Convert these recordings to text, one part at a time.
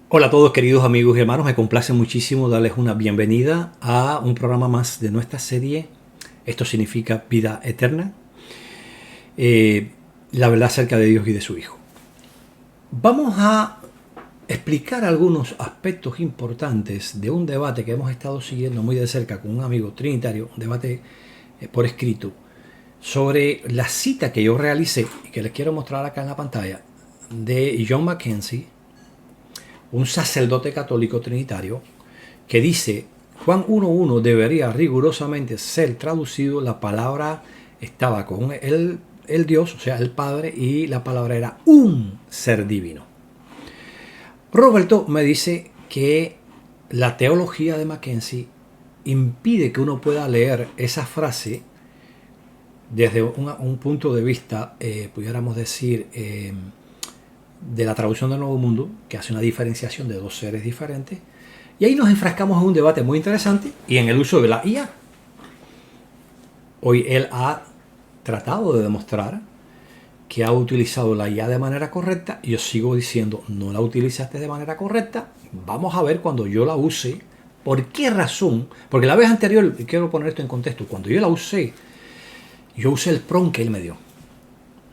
Hola a todos queridos amigos y hermanos, me complace muchísimo darles una bienvenida a un programa más de nuestra serie. Esto significa vida eterna, eh, la verdad acerca de Dios y de su Hijo. Vamos a explicar algunos aspectos importantes de un debate que hemos estado siguiendo muy de cerca con un amigo trinitario, un debate por escrito, sobre la cita que yo realicé y que les quiero mostrar acá en la pantalla de John Mackenzie, un sacerdote católico trinitario, que dice: Juan 1.1 debería rigurosamente ser traducido. La palabra estaba con el Dios, o sea, el Padre, y la palabra era un ser divino. Roberto me dice que la teología de Mackenzie impide que uno pueda leer esa frase desde un punto de vista, pudiéramos decir, de la traducción del Nuevo Mundo, que hace una diferenciación de dos seres diferentes. Y ahí nos enfrascamos en un debate muy interesante y en el uso de la IA. Hoy él ha tratado de demostrar que ha utilizado la IA de manera correcta. Y yo sigo diciendo, no la utilizaste de manera correcta. Vamos a ver cuando yo la use. ¿Por qué razón? Porque la vez anterior, y quiero poner esto en contexto, cuando yo la usé, yo usé el prompt que él me dio.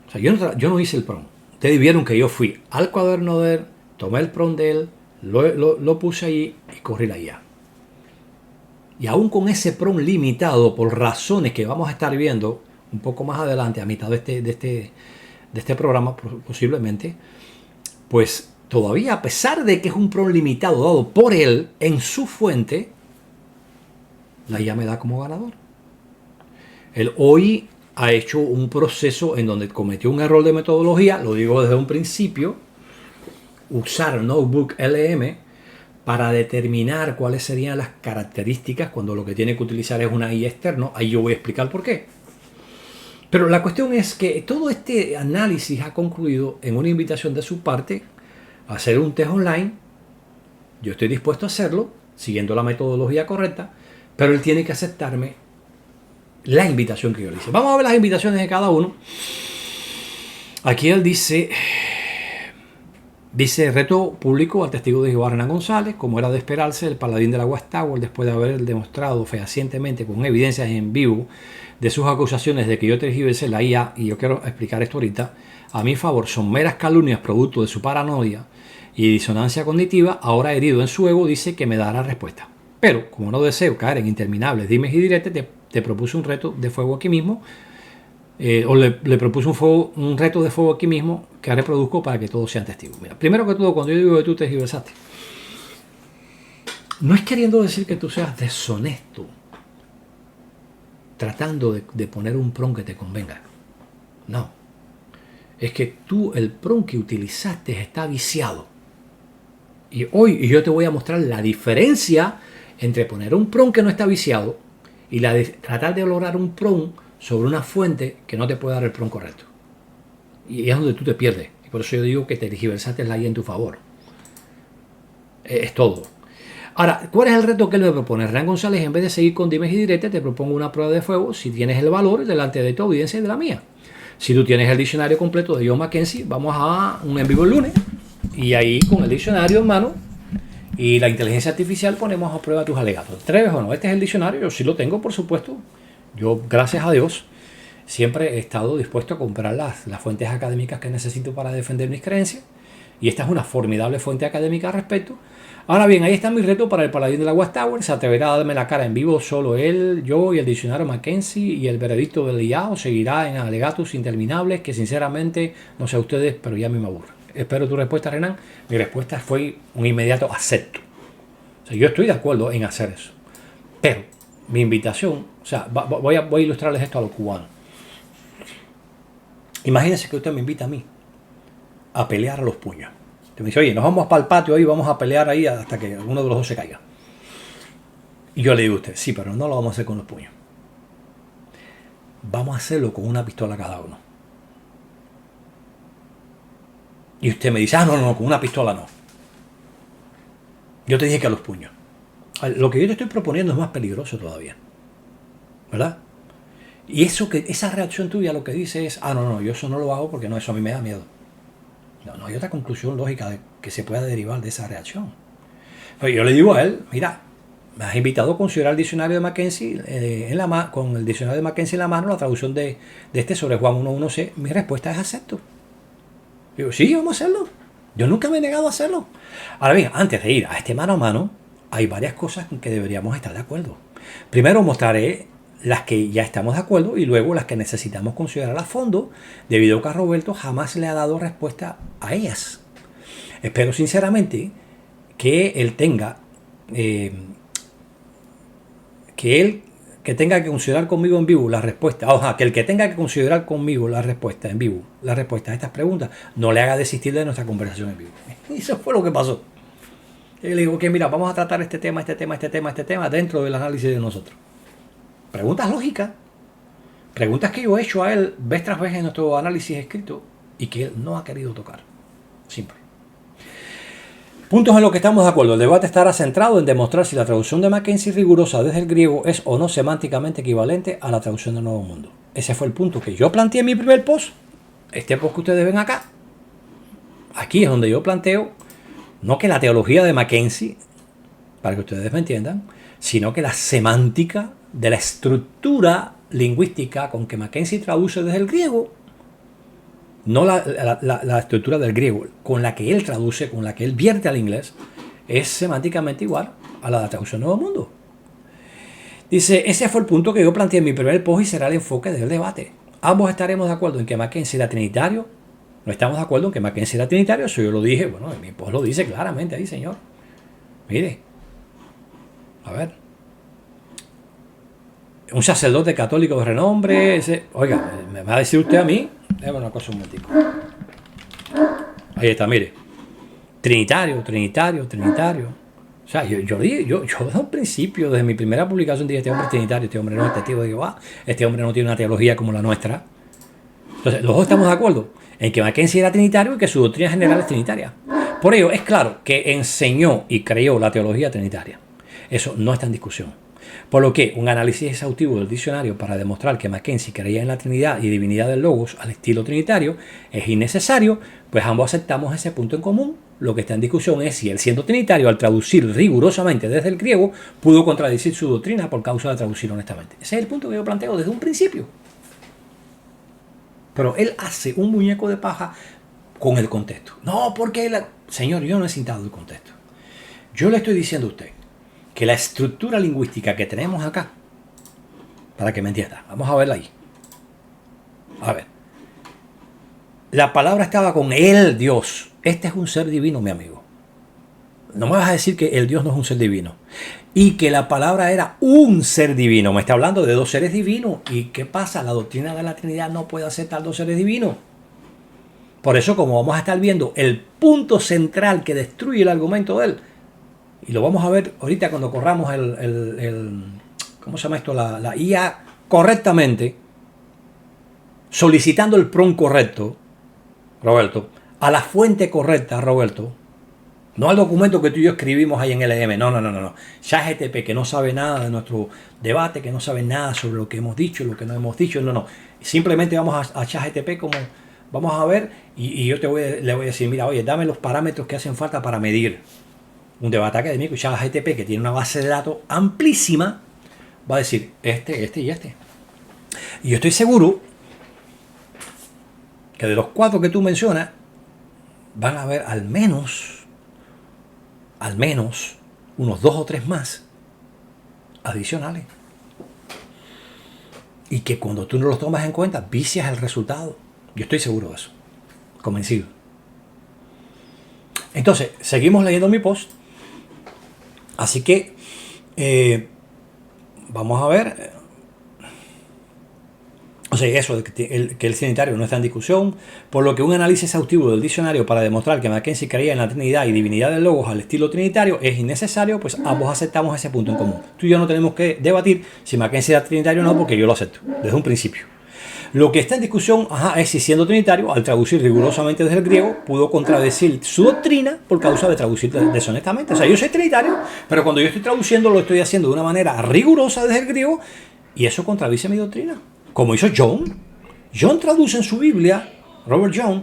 O sea, yo no hice el prompt. Ustedes vieron que yo fui al cuaderno de él, tomé el prompt de él, lo puse ahí y corrí la IA. Y aún con ese prompt limitado, por razones que vamos a estar viendo un poco más adelante, a mitad de este programa posiblemente, pues todavía, a pesar de que es un prompt limitado dado por él en su fuente, la IA me da como ganador. Él hoy ha hecho un proceso en donde cometió un error de metodología, lo digo desde un principio: usar Notebook LM para determinar cuáles serían las características cuando lo que tiene que utilizar es una IA externo. Ahí yo voy a explicar por qué. Pero la cuestión es que todo este análisis ha concluido en una invitación de su parte a hacer un test online. Yo estoy dispuesto a hacerlo, siguiendo la metodología correcta, pero él tiene que aceptarme la invitación que yo le hice. Vamos a ver las invitaciones de cada uno. Aquí él dice reto público al testigo de Jehová Hernán González. Como era de esperarse, el paladín de la Watchtower, después de haber demostrado fehacientemente con evidencias en vivo de sus acusaciones de que yo tergiversé la IA, y yo quiero explicar esto ahorita, a mi favor, son meras calumnias producto de su paranoia y disonancia cognitiva. Ahora herido en su ego, dice que me dará respuesta. Pero como no deseo caer en interminables dimes y diretes, te propuse un reto de fuego aquí mismo. Le propuse un reto de fuego aquí mismo que reproduzco para que todos sean testigos. Mira, primero que todo, cuando yo digo que tú tergiversaste, no es queriendo decir que tú seas deshonesto tratando de poner un prompt que te convenga. No. Es que tú, el prompt que utilizaste está viciado. Y hoy yo te voy a mostrar la diferencia entre poner un prompt que no está viciado y la de tratar de lograr un prompt sobre una fuente que no te puede dar el prompt correcto. Y es donde tú te pierdes. Y por eso yo digo que tergiversaste la IA en tu favor. Es todo. Ahora, ¿cuál es el reto que él me propone? Hernán González, en vez de seguir con dimes y diretes, te propongo una prueba de fuego si tienes el valor delante de tu audiencia y de la mía. Si tú tienes el diccionario completo de John Mackenzie, vamos a un en vivo el lunes. Y ahí con el diccionario en mano y la inteligencia artificial ponemos a prueba tus alegatos. ¿Te atreves o no? Este es el diccionario, yo sí lo tengo, por supuesto. Yo, gracias a Dios, siempre he estado dispuesto a comprar las fuentes académicas que necesito para defender mis creencias. Y esta es una formidable fuente académica al respecto. Ahora bien, ahí está mi reto para el paladín de la Watchtower. Se atreverá a darme la cara en vivo solo él, yo y el diccionario Mackenzie, y el veredicto del IA o seguirá en alegatos interminables que sinceramente, no sé a ustedes, pero ya a mí me aburre. Espero tu respuesta, Renan. Mi respuesta fue un inmediato acepto. O sea, yo estoy de acuerdo en hacer eso. Pero mi invitación, o sea, voy a ilustrarles esto a los cubanos. Imagínense que usted me invita a mí a pelear a los puños. Usted me dice: oye, nos vamos para el patio ahí, vamos a pelear ahí hasta que uno de los dos se caiga. Y yo le digo a usted: sí, pero no lo vamos a hacer con los puños. Vamos a hacerlo con una pistola cada uno. Y usted me dice: no, con una pistola no. Yo te dije que a los puños. Lo que yo te estoy proponiendo es más peligroso todavía, ¿verdad? Y esa reacción tuya lo que dice es: no, yo eso no lo hago porque no, eso a mí me da miedo. No hay otra conclusión lógica que se pueda derivar de esa reacción. Pero yo le digo a él, mira, me has invitado a considerar el diccionario de Mackenzie con el diccionario de Mackenzie en la mano, la traducción de este sobre Juan 1.1c. Mi respuesta es acepto. Digo, sí, vamos a hacerlo. Yo nunca me he negado a hacerlo. Ahora bien, antes de ir a este mano a mano, hay varias cosas en que deberíamos estar de acuerdo. Primero mostraré las que ya estamos de acuerdo y luego las que necesitamos considerar a fondo, debido a que a Roberto jamás le ha dado respuesta a ellas. Espero sinceramente que él tenga que tenga que considerar conmigo en vivo la respuesta, que el que tenga que considerar conmigo la respuesta en vivo, la respuesta a estas preguntas, no le haga desistir de nuestra conversación en vivo. Y eso fue lo que pasó. Y le digo que mira, vamos a tratar este tema dentro del análisis de nosotros. Preguntas lógicas, preguntas que yo he hecho a él vez tras vez en nuestro análisis escrito y que él no ha querido tocar. Simple. Puntos en los que estamos de acuerdo. El debate estará centrado en demostrar si la traducción de Mackenzie rigurosa desde el griego es o no semánticamente equivalente a la traducción del Nuevo Mundo. Ese fue el punto que yo planteé en mi primer post. Este post que ustedes ven acá. Aquí es donde yo planteo, no que la teología de Mackenzie, para que ustedes me entiendan, sino que la semántica de la estructura lingüística con que Mackenzie traduce desde el griego, no la estructura del griego, con la que él traduce, con la que él vierte al inglés, es semánticamente igual a la de la traducción Nuevo Mundo. Dice, ese fue el punto que yo planteé en mi primer post y será el enfoque del debate. Ambos estaremos de acuerdo en que Mackenzie era trinitario. No estamos de acuerdo en que Mackenzie era trinitario, eso yo lo dije, bueno, en mi post lo dice claramente ahí, señor. Mire, a ver. Un sacerdote católico de renombre, oiga, me va a decir usted a mí, déjame una cosa un momentico. Ahí está, mire. Trinitario. O sea, yo desde un principio, desde mi primera publicación, dije, este hombre es trinitario, este hombre no es testigo de Jehová, este hombre no tiene una teología como la nuestra. Entonces, los dos estamos de acuerdo en que Mackenzie era trinitario y que su doctrina general es trinitaria. Por ello, es claro que enseñó y creó la teología trinitaria. Eso no está en discusión. Por lo que un análisis exhaustivo del diccionario para demostrar que Mackenzie creía en la Trinidad y divinidad del Logos al estilo trinitario es innecesario, pues ambos aceptamos ese punto en común. Lo que está en discusión es si él, siendo trinitario, al traducir rigurosamente desde el griego, pudo contradecir su doctrina por causa de traducir honestamente. Ese es el punto que yo planteo desde un principio. Pero él hace un muñeco de paja con el contexto. No, porque señor, yo no he citado el contexto. Yo le estoy diciendo a usted que la estructura lingüística que tenemos acá, para que me entienda, vamos a verla ahí. A ver. La palabra estaba con el Dios. Este es un ser divino, mi amigo. No me vas a decir que el Dios no es un ser divino. Y que la palabra era un ser divino. Me está hablando de dos seres divinos. ¿Y qué pasa? La doctrina de la Trinidad no puede aceptar dos seres divinos. Por eso, como vamos a estar viendo el punto central que destruye el argumento de él, y lo vamos a ver ahorita cuando corramos ¿cómo se llama esto? La IA correctamente, solicitando el prompt correcto, Roberto, a la fuente correcta, Roberto, no al documento que tú y yo escribimos ahí en LM, no. ChatGPT, que no sabe nada de nuestro debate, que no sabe nada sobre lo que hemos dicho, lo que no hemos dicho, no. Simplemente vamos a ChatGPT como vamos a ver y yo le voy a decir, mira, oye, dame los parámetros que hacen falta para medir un debate académico. Y ChatGPT, que tiene una base de datos amplísima, va a decir este y este. Y yo estoy seguro que de los 4 que tú mencionas, van a haber al menos unos 2 o 3 más adicionales. Y que cuando tú no los tomas en cuenta, vicias el resultado. Yo estoy seguro de eso. Convencido. Entonces, seguimos leyendo mi post. Así que vamos a ver. O sea, eso de que el trinitario no está en discusión, por lo que un análisis exhaustivo del diccionario para demostrar que Mackenzie creía en la Trinidad y divinidad del Logos al estilo trinitario es innecesario, pues ambos aceptamos ese punto en común. Tú y yo no tenemos que debatir si Mackenzie era trinitario o no, porque yo lo acepto desde un principio. Lo que está en discusión es si siendo trinitario, al traducir rigurosamente desde el griego, pudo contradecir su doctrina por causa de traducir deshonestamente. O sea, yo soy trinitario, pero cuando yo estoy traduciendo lo estoy haciendo de una manera rigurosa desde el griego y eso contradice mi doctrina. Como hizo John. John traduce en su Biblia, Robert John,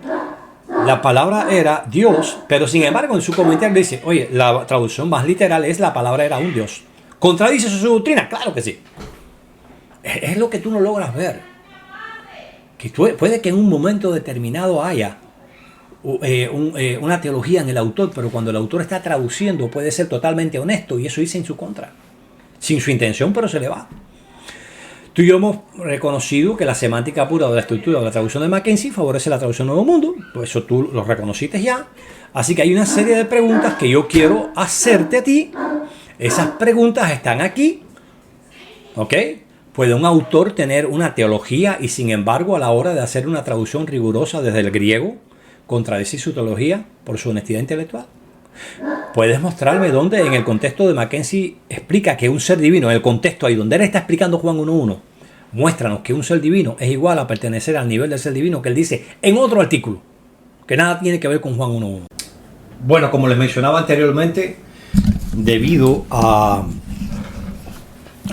la palabra era Dios, pero sin embargo en su comentario dice, oye, la traducción más literal es la palabra era un Dios. ¿Contradice su doctrina? Claro que sí. Es lo que tú no logras ver. Que puede que en un momento determinado haya una teología en el autor, pero cuando el autor está traduciendo puede ser totalmente honesto y eso dice en su contra. Sin su intención, pero se le va. Tú y yo hemos reconocido que la semántica pura de la estructura de la traducción de Mackenzie favorece la traducción Nuevo Mundo. Pues eso tú lo reconociste ya. Así que hay una serie de preguntas que yo quiero hacerte a ti. Esas preguntas están aquí. ¿Ok? ¿Puede un autor tener una teología y sin embargo a la hora de hacer una traducción rigurosa desde el griego contradecir su teología por su honestidad intelectual? ¿Puedes mostrarme dónde en el contexto de Mackenzie explica que un ser divino, en el contexto ahí donde él está explicando Juan 1.1, muéstranos que un ser divino es igual a pertenecer al nivel del ser divino que él dice en otro artículo, que nada tiene que ver con Juan 1.1? Bueno, como les mencionaba anteriormente, debido a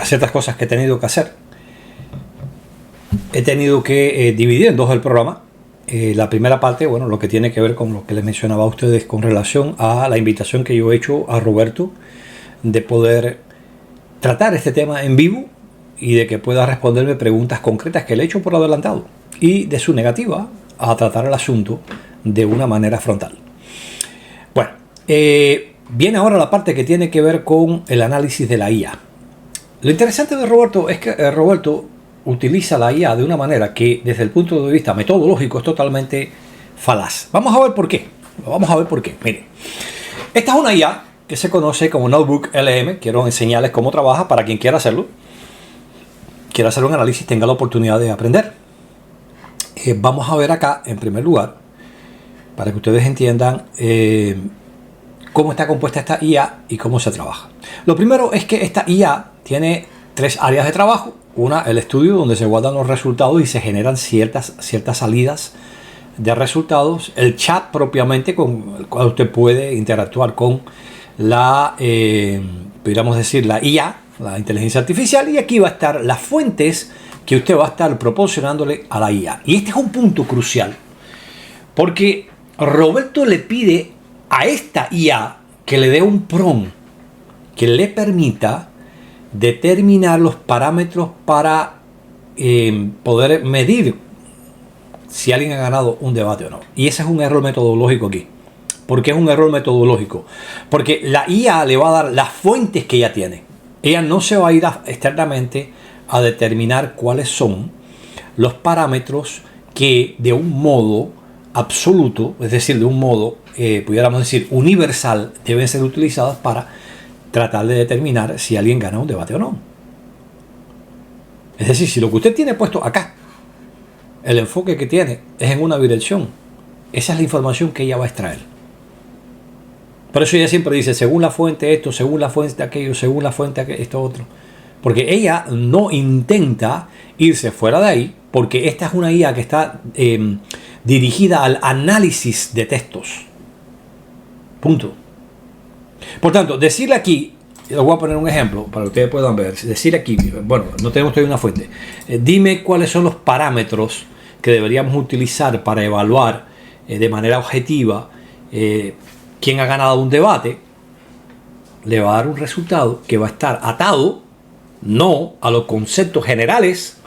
ciertas cosas que he tenido que hacer, he tenido que dividir en dos el programa. La primera parte, bueno, lo que tiene que ver con lo que les mencionaba a ustedes con relación a la invitación que yo he hecho a Roberto de poder tratar este tema en vivo y de que pueda responderme preguntas concretas que le he hecho por adelantado y de su negativa a tratar el asunto de una manera frontal. Bueno, viene ahora la parte que tiene que ver con el análisis de la IA. Lo interesante de Roberto es que Roberto utiliza la IA de una manera que desde el punto de vista metodológico es totalmente falaz. Vamos a ver por qué. Vamos a ver por qué. Miren, esta es una IA que se conoce como Notebook LM. Quiero enseñarles cómo trabaja para quien quiera hacerlo. Quiera hacer un análisis, tenga la oportunidad de aprender. Vamos a ver acá, en primer lugar, para que ustedes entiendan cómo está compuesta esta IA y cómo se trabaja. Lo primero es que esta IA tiene tres áreas de trabajo. Una, el estudio, donde se guardan los resultados y se generan ciertas salidas de resultados. El chat propiamente, con el cual usted puede interactuar con la, podríamos decir, la IA, la inteligencia artificial. Y aquí va a estar las fuentes que usted va a estar proporcionándole a la IA. Y este es un punto crucial, porque Roberto le pide a esta IA que le dé un prompt que le permita determinar los parámetros para poder medir si alguien ha ganado un debate o no. Y ese es un error metodológico aquí. ¿Por qué es un error metodológico? Porque la IA le va a dar las fuentes que ella tiene. Ella no se va a ir externamente a determinar cuáles son los parámetros que de un modo absoluto, es decir, de un modo, pudiéramos decir, universal, deben ser utilizados para tratar de determinar si alguien gana un debate o no. Es decir, si lo que usted tiene puesto acá, el enfoque que tiene es en una dirección, esa es la información que ella va a extraer. Por eso ella siempre dice, según la fuente esto, según la fuente aquello, según la fuente esto otro. Porque ella no intenta irse fuera de ahí, porque esta es una IA que está dirigida al análisis de textos. Punto. Por tanto, decirle aquí, les voy a poner un ejemplo para que ustedes puedan ver. Decirle aquí, bueno, no tenemos todavía una fuente. Dime cuáles son los parámetros que deberíamos utilizar para evaluar de manera objetiva quién ha ganado un debate. Le va a dar un resultado que va a estar atado no a los conceptos generales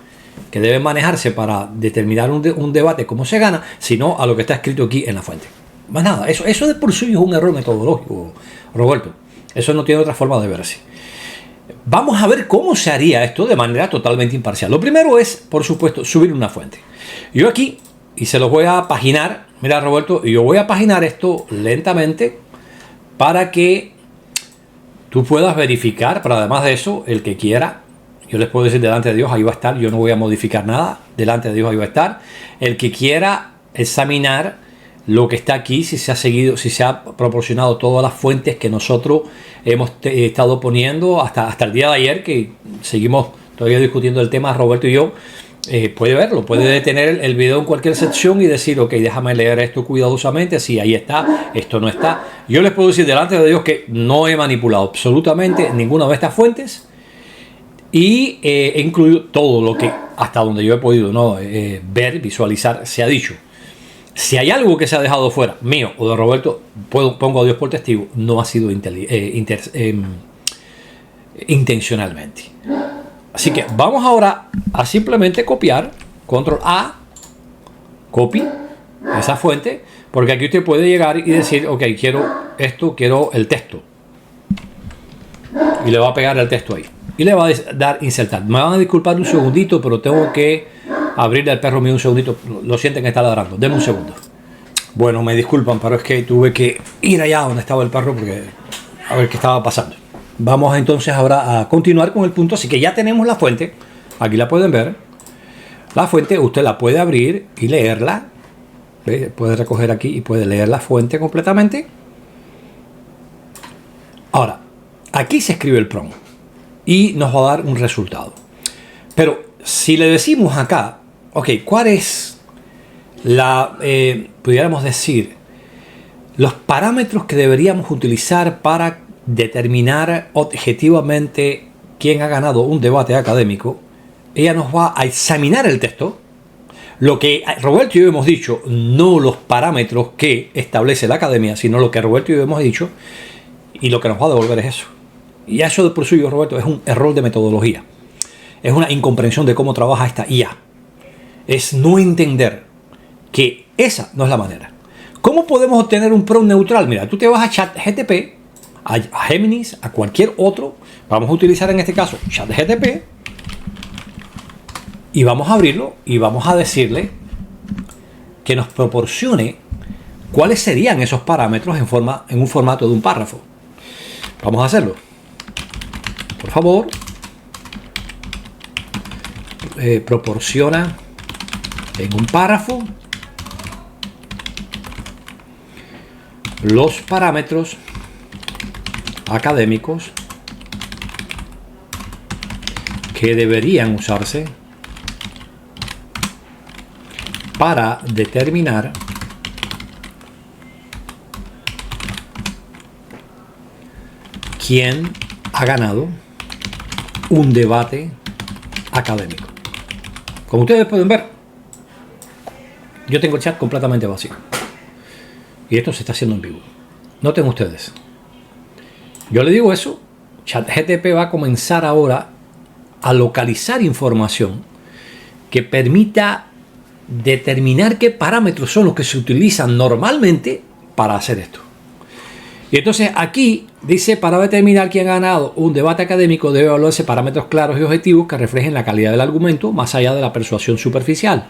que deben manejarse para determinar un debate cómo se gana, sino a lo que está escrito aquí en la fuente. Más nada, eso de por sí es un error metodológico, Roberto. Eso no tiene otra forma de verse. Vamos a ver cómo se haría esto de manera totalmente imparcial. Lo primero es, por supuesto, subir una fuente. Yo aquí, y se los voy a paginar, mira Roberto, yo voy a paginar esto lentamente para que tú puedas verificar, pero además de eso, el que quiera, yo les puedo decir delante de Dios, ahí va a estar, yo no voy a modificar nada, delante de Dios ahí va a estar. El que quiera examinar lo que está aquí, si se ha seguido, si se ha proporcionado todas las fuentes que nosotros hemos estado poniendo hasta el día de ayer, que seguimos todavía discutiendo el tema, Roberto y yo, puede verlo, puede detener el video en cualquier sección y decir, ok, déjame leer esto cuidadosamente, si ahí está, esto no está. Yo les puedo decir delante de Dios que no he manipulado absolutamente ninguna de estas fuentes y he incluido todo lo que hasta donde yo he podido ver, visualizar, se ha dicho. Si hay algo que se ha dejado fuera, mío o de Roberto, pongo a Dios por testigo, no ha sido intencionalmente. Así que vamos ahora a simplemente copiar, control A, copy, esa fuente, porque aquí usted puede llegar y decir, ok, quiero esto, quiero el texto. Y le va a pegar el texto ahí. Y le va a dar insertar. Me van a disculpar un segundito, pero tengo que abrirle al perro mío un segundito. Lo sienten que está ladrando. Denme un segundo. Bueno, me disculpan, pero es que tuve que ir allá donde estaba el perro porque a ver qué estaba pasando. Vamos entonces ahora a continuar con el punto. Así que ya tenemos la fuente. Aquí la pueden ver. La fuente usted la puede abrir y leerla. ¿Ve? Puede recoger aquí y puede leer la fuente completamente. Ahora, aquí se escribe el prompt y nos va a dar un resultado. Pero si le decimos acá, ok, ¿cuál es pudiéramos decir, los parámetros que deberíamos utilizar para determinar objetivamente quién ha ganado un debate académico? Ella nos va a examinar el texto, lo que Roberto y yo hemos dicho, no los parámetros que establece la academia, sino lo que Roberto y yo hemos dicho, y lo que nos va a devolver es eso. Y eso de por suyo, Roberto, es un error de metodología. Es una incomprensión de cómo trabaja esta IA. Es no entender que esa no es la manera. ¿Cómo podemos obtener un prompt neutral? Mira, tú te vas a ChatGPT, a Géminis, a cualquier otro. Vamos a utilizar en este caso ChatGPT. Y vamos a abrirlo y vamos a decirle que nos proporcione cuáles serían esos parámetros en un formato de un párrafo. Vamos a hacerlo. Por favor, proporciona en un párrafo los parámetros académicos que deberían usarse para determinar quién ha ganado un debate académico. Como ustedes pueden ver, yo tengo el chat completamente vacío. Y esto se está haciendo en vivo. Noten ustedes. Yo le digo eso, ChatGPT va a comenzar ahora a localizar información que permita determinar qué parámetros son los que se utilizan normalmente para hacer esto. Y entonces aquí dice, para determinar quién ha ganado un debate académico debe evaluarse parámetros claros y objetivos que reflejen la calidad del argumento más allá de la persuasión superficial.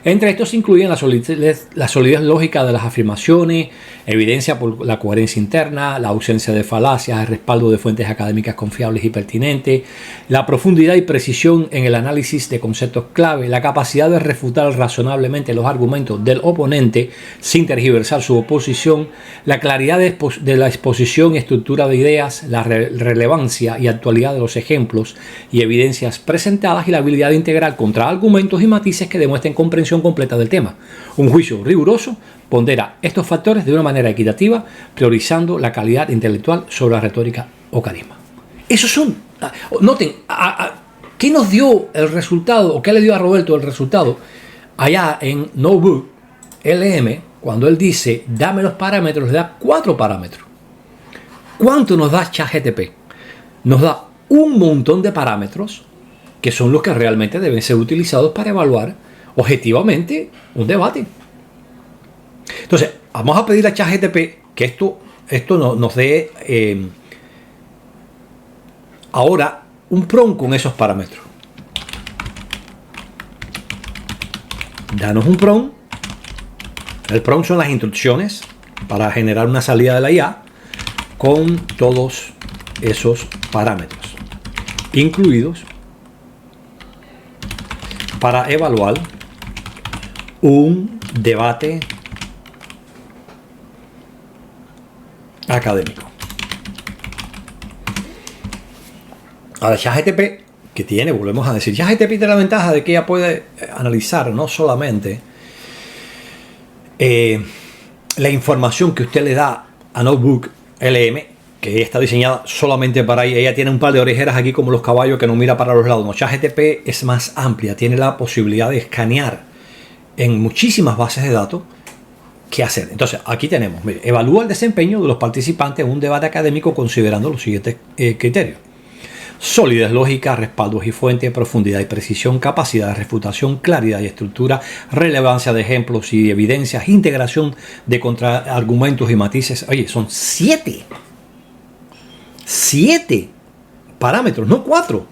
Entre estos se incluyen la solidez lógica de las afirmaciones, evidencia por la coherencia interna, la ausencia de falacias, el respaldo de fuentes académicas confiables y pertinentes, la profundidad y precisión en el análisis de conceptos clave, la capacidad de refutar razonablemente los argumentos del oponente sin tergiversar su oposición, la claridad de la exposición y estructura de ideas, la relevancia y actualidad de los ejemplos y evidencias presentadas y la habilidad de integrar contraargumentos y matices que demuestren comprensión completa del tema. Un juicio riguroso pondera estos factores de una manera equitativa, priorizando la calidad intelectual sobre la retórica o carisma. Esos son, noten, ¿qué nos dio el resultado o qué le dio a Roberto el resultado allá en Notebook LM cuando él dice, dame los parámetros, le da 4 parámetros. ¿Cuánto nos da ChatGPT? Nos da un montón de parámetros que son los que realmente deben ser utilizados para evaluar objetivamente un debate. Entonces, vamos a pedir a ChatGPT que esto nos dé ahora un prompt con esos parámetros. Danos un prompt. El prompt son las instrucciones para generar una salida de la IA con todos esos parámetros incluidos para evaluar un debate académico. Ahora, ChatGPT, que tiene, volvemos a decir, ChatGPT tiene la ventaja de que ella puede analizar no solamente la información que usted le da a Notebook LM, que está diseñada solamente para ella. Ella tiene un par de orejeras aquí como los caballos que no mira para los lados. No, ChatGPT es más amplia, tiene la posibilidad de escanear en muchísimas bases de datos qué hacer. Entonces, aquí tenemos, mire, evalúa el desempeño de los participantes en un debate académico considerando los siguientes criterios: solidez lógica, respaldos y fuentes, profundidad y precisión, capacidad de refutación, claridad y estructura, relevancia de ejemplos y evidencias, integración de contraargumentos y matices. Oye, son 7 parámetros, no 4.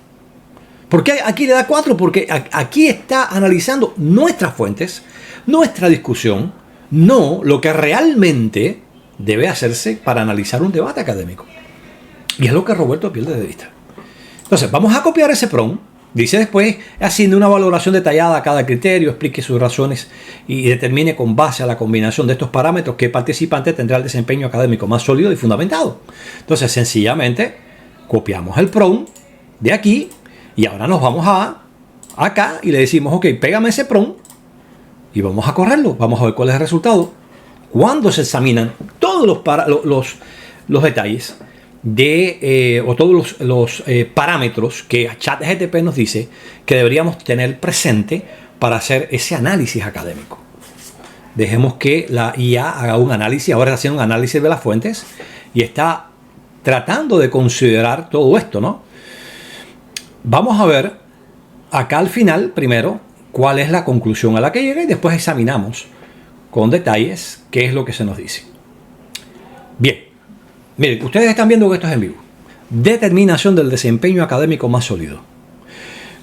¿Por qué aquí le da 4? Porque aquí está analizando nuestras fuentes, nuestra discusión, no lo que realmente debe hacerse para analizar un debate académico. Y es lo que Roberto pierde de vista. Entonces, vamos a copiar ese PROM. Dice después, haciendo una valoración detallada a cada criterio, explique sus razones y determine con base a la combinación de estos parámetros qué participante tendrá el desempeño académico más sólido y fundamentado. Entonces, sencillamente, copiamos el PROM de aquí y ahora nos vamos a acá y le decimos, ok, pégame ese PROM y vamos a correrlo. Vamos a ver cuál es el resultado. Cuando se examinan todos los detalles o todos los parámetros que ChatGPT nos dice que deberíamos tener presente para hacer ese análisis académico. Dejemos que la IA haga un análisis. Ahora está haciendo un análisis de las fuentes y está tratando de considerar todo esto, ¿no? Vamos a ver acá al final, primero, cuál es la conclusión a la que llega y después examinamos con detalles qué es lo que se nos dice. Bien. Miren, ustedes están viendo que esto es en vivo. Determinación del desempeño académico más sólido.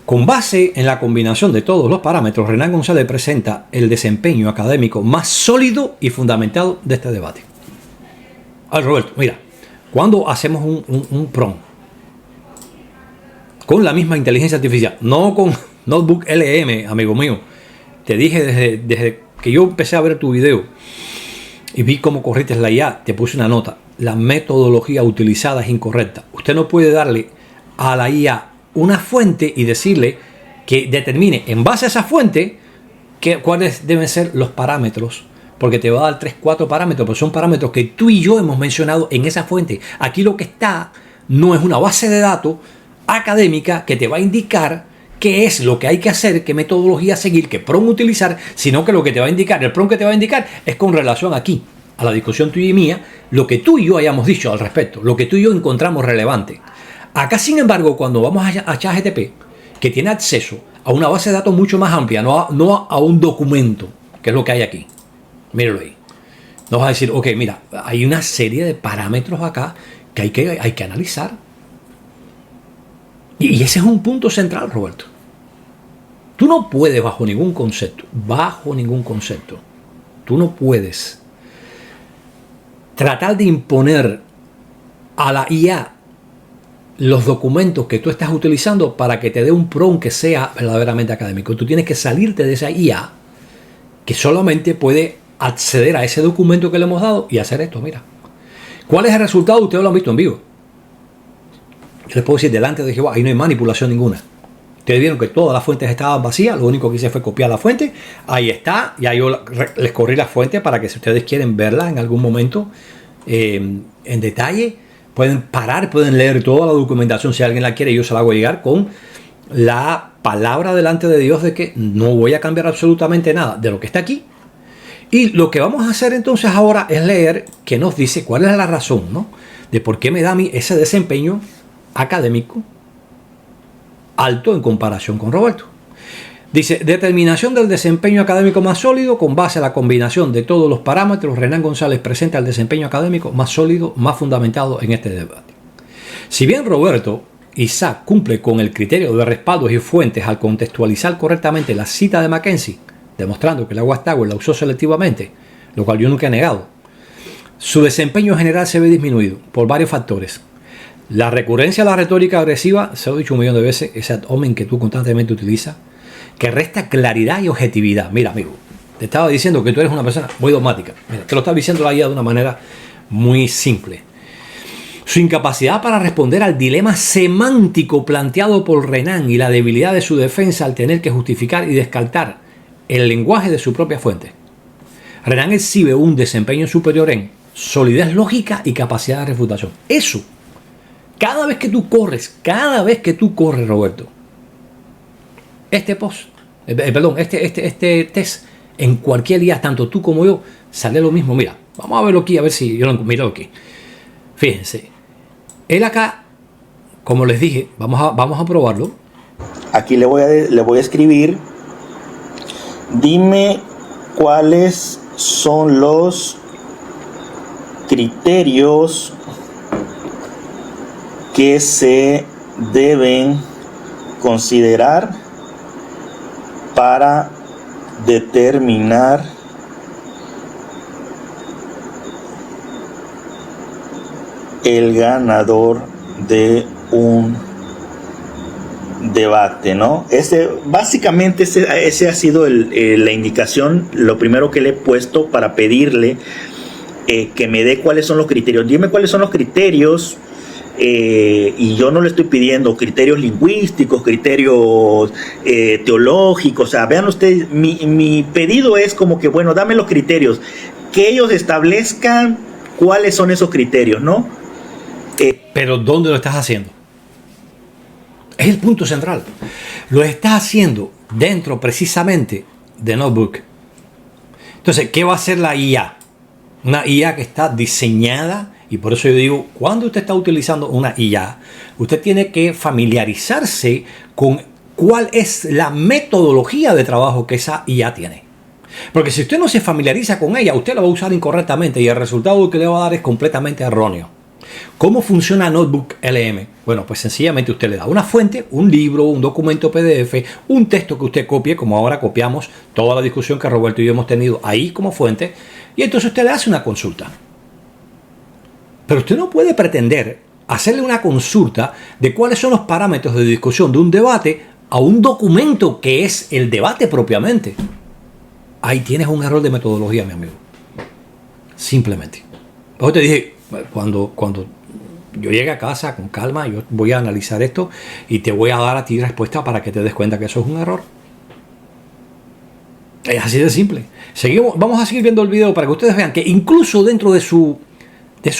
Con base en la combinación de todos los parámetros, Renan González presenta el desempeño académico más sólido y fundamentado de este debate. A ver, Roberto, mira, cuando hacemos un PROM con la misma inteligencia artificial, no con Notebook LM, amigo mío, te dije desde que yo empecé a ver tu video y vi cómo corriste la IA, te puse una nota. La metodología utilizada es incorrecta. Usted no puede darle a la IA una fuente y decirle que determine en base a esa fuente cuáles deben ser los parámetros, porque te va a dar 3, 4 parámetros, pero son parámetros que tú y yo hemos mencionado en esa fuente. Aquí lo que está no es una base de datos académica que te va a indicar qué es lo que hay que hacer, qué metodología seguir, qué PROM utilizar, sino que lo que te va a indicar, el PROM que te va a indicar es con relación aquí, a la discusión tuya y mía, lo que tú y yo hayamos dicho al respecto, lo que tú y yo encontramos relevante. Acá, sin embargo, cuando vamos a ChatGPT, que tiene acceso a una base de datos mucho más amplia, no a un documento, que es lo que hay aquí. Míralo ahí. Nos va a decir, ok, mira, hay una serie de parámetros acá que hay que analizar. Y ese es un punto central, Roberto. Tú no puedes bajo ningún concepto, tú no puedes tratar de imponer a la IA los documentos que tú estás utilizando para que te dé un PROM que sea verdaderamente académico. Tú tienes que salirte de esa IA que solamente puede acceder a ese documento que le hemos dado y hacer esto. Mira, ¿cuál es el resultado? Ustedes lo han visto en vivo. Yo les puedo decir delante de Jehová, ahí no hay manipulación ninguna. Ustedes vieron que todas las fuentes estaban vacías, lo único que hice fue copiar la fuente. Ahí está, ya yo les corrí la fuente para que si ustedes quieren verla en algún momento en detalle, pueden parar, pueden leer toda la documentación. Si alguien la quiere, yo se la hago llegar con la palabra delante de Dios de que no voy a cambiar absolutamente nada de lo que está aquí. Y lo que vamos a hacer entonces ahora es leer que nos dice cuál es la razón, ¿no?, de por qué me da a mí ese desempeño académico alto en comparación con Roberto. Dice, determinación del desempeño académico más sólido con base a la combinación de todos los parámetros. Renan González presenta el desempeño académico más sólido, más fundamentado en este debate. Si bien Roberto Isaac cumple con el criterio de respaldos y fuentes al contextualizar correctamente la cita de Mackenzie, demostrando que el Agua Tower la usó selectivamente, lo cual yo nunca he negado, su desempeño general se ve disminuido por varios factores. La recurrencia a la retórica agresiva, se lo he dicho 1.000.000 de veces, ese ad hominem que tú constantemente utilizas, que resta claridad y objetividad. Mira, amigo, te estaba diciendo que tú eres una persona muy dogmática. Mira, te lo está diciendo la IA de una manera muy simple. Su incapacidad para responder al dilema semántico planteado por Renan y la debilidad de su defensa al tener que justificar y descartar el lenguaje de su propia fuente. Renan exhibe un desempeño superior en solidez lógica y capacidad de refutación. Eso. Cada vez que tú corres, Roberto, este test en cualquier IA, tanto tú como yo, sale lo mismo. Mira, vamos a verlo aquí, a ver si yo lo miro aquí. Fíjense, él acá, como les dije, vamos a probarlo. Aquí le voy a escribir, dime cuáles son los criterios que se deben considerar para determinar el ganador de un debate, ¿no? Básicamente ese ha sido la indicación, lo primero que le he puesto para pedirle que me dé cuáles son los criterios. Dime cuáles son los criterios, y yo no le estoy pidiendo criterios lingüísticos, criterios teológicos. O sea, vean ustedes, mi pedido es como que, bueno, dame los criterios, que ellos establezcan cuáles son esos criterios, ¿no? Pero ¿dónde lo estás haciendo? Es el punto central. Lo estás haciendo dentro precisamente de Notebook. Entonces, ¿qué va a hacer la IA? Una IA que está diseñada, y por eso yo digo, cuando usted está utilizando una IA, usted tiene que familiarizarse con cuál es la metodología de trabajo que esa IA tiene. Porque si usted no se familiariza con ella, usted la va a usar incorrectamente y el resultado que le va a dar es completamente erróneo. ¿Cómo funciona Notebook LM? Bueno, pues sencillamente usted le da una fuente, un libro, un documento PDF, un texto que usted copie, como ahora copiamos toda la discusión que Roberto y yo hemos tenido ahí como fuente, y entonces usted le hace una consulta. Pero usted no puede pretender hacerle una consulta de cuáles son los parámetros de discusión de un debate a un documento que es el debate propiamente. Ahí tienes un error de metodología, mi amigo. Simplemente. Por eso te dije, cuando yo llegue a casa con calma, yo voy a analizar esto y te voy a dar a ti respuesta para que te des cuenta que eso es un error. Es así de simple. Vamos a seguir viendo el video para que ustedes vean que incluso dentro de su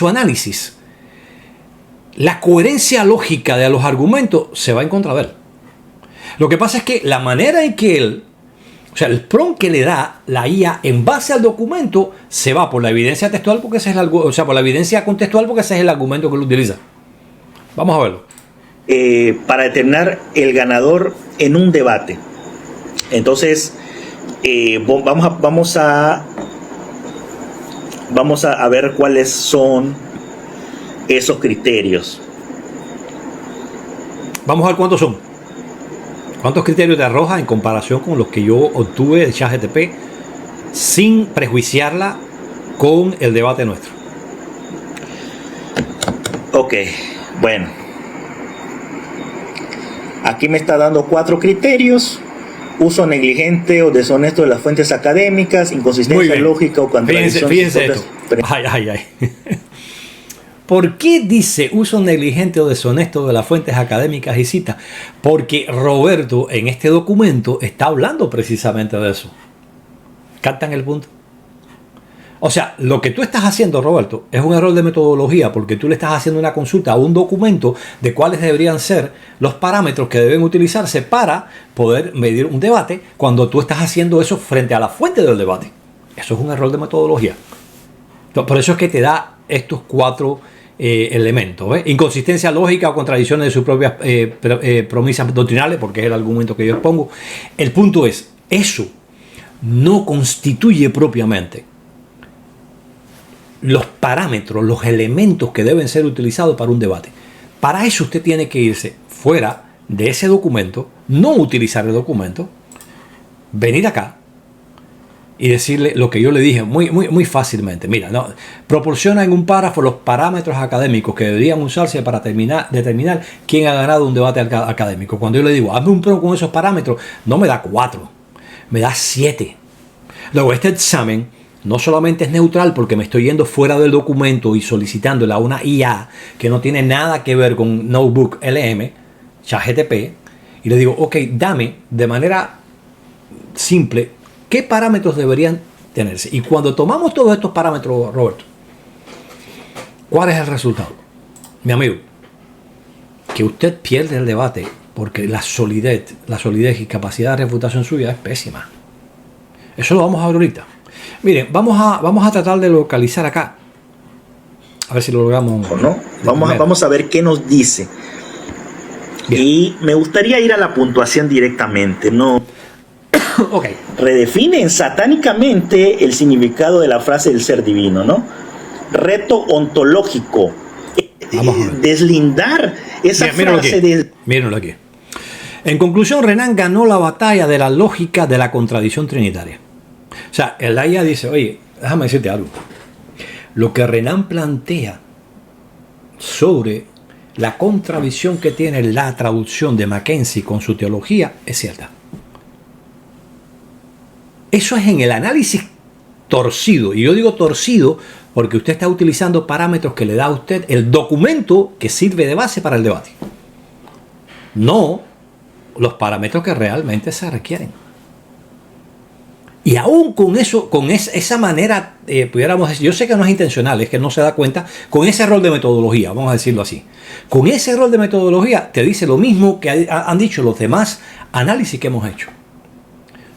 análisis, la coherencia lógica de los argumentos se va en contra de él. Lo que pasa es que la manera en que él, o sea, el prompt que le da la IA en base al documento se va por la evidencia textual porque ese es por la evidencia contextual porque ese es el argumento que él utiliza. Vamos a verlo. Para determinar el ganador en un debate. Entonces, vamos a ver cuáles son esos criterios. Vamos a ver cuántos son. ¿Cuántos criterios te arroja en comparación con los que yo obtuve de ChatGPT sin prejuiciarla con el debate nuestro? Ok, bueno. Aquí me está dando 4 criterios. Uso negligente o deshonesto de las fuentes académicas, inconsistencia lógica o contradicción. Fíjense esto. Ay. ¿Por qué dice uso negligente o deshonesto de las fuentes académicas y citas? Porque Roberto en este documento está hablando precisamente de eso. ¿Captan el punto? O sea, lo que tú estás haciendo, Roberto, es un error de metodología porque tú le estás haciendo una consulta a un documento de cuáles deberían ser los parámetros que deben utilizarse para poder medir un debate cuando tú estás haciendo eso frente a la fuente del debate. Eso es un error de metodología. Por eso es que te da estos 4 elementos, ¿ves? Inconsistencia lógica o contradicciones de sus propias premisas doctrinales, porque es el argumento que yo expongo. El punto es, eso no constituye propiamente los parámetros, los elementos que deben ser utilizados para un debate. Para eso usted tiene que irse fuera de ese documento, no utilizar el documento, venir acá y decirle lo que yo le dije muy fácilmente. Mira, no, proporciona en un párrafo los parámetros académicos que deberían usarse para determinar quién ha ganado un debate académico. Cuando yo le digo, hazme un pro con esos parámetros, no me da 4, me da 7. Luego, este examen no solamente es neutral porque me estoy yendo fuera del documento y solicitándole a una IA que no tiene nada que ver con Notebook LM, ChatGPT, y le digo, ok, dame de manera simple qué parámetros deberían tenerse. Y cuando tomamos todos estos parámetros, Roberto, ¿cuál es el resultado? Mi amigo, que usted pierde el debate porque la solidez y capacidad de refutación suya es pésima. Eso lo vamos a ver ahorita. Miren, vamos a tratar de localizar acá. A ver si lo logramos. ¿No? Vamos a ver qué nos dice. Bien. Y me gustaría ir a la puntuación directamente, ¿no? Ok. Redefinen satánicamente el significado de la frase del ser divino, ¿no? Reto ontológico. Vamos a ver. Deslindar esa frase de... Mírenlo aquí. En conclusión, Renan ganó la batalla de la lógica de la contradicción trinitaria. O sea, el Aya dice, oye, déjame decirte algo. Lo que Renan plantea sobre la contradicción que tiene la traducción de Mackenzie con su teología es cierta. Eso es en el análisis torcido. Y yo digo torcido porque usted está utilizando parámetros que le da a usted el documento que sirve de base para el debate. No los parámetros que realmente se requieren. Y aún con eso, con esa manera, pudiéramos decir, yo sé que no es intencional, es que no se da cuenta, con ese error de metodología, vamos a decirlo así. Con ese error de metodología te dice lo mismo que han dicho los demás análisis que hemos hecho.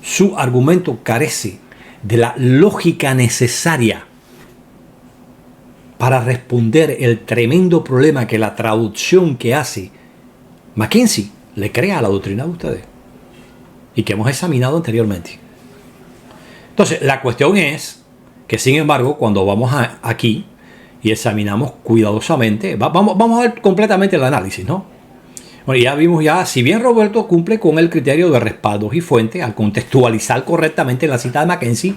Su argumento carece de la lógica necesaria para responder el tremendo problema que la traducción que hace Mackenzie le crea a la doctrina de ustedes y que hemos examinado anteriormente. Entonces, la cuestión es que, sin embargo, cuando vamos aquí y examinamos cuidadosamente, vamos a ver completamente el análisis, ¿no? Bueno, ya vimos si bien Roberto cumple con el criterio de respaldos y fuentes al contextualizar correctamente la cita de Mackenzie,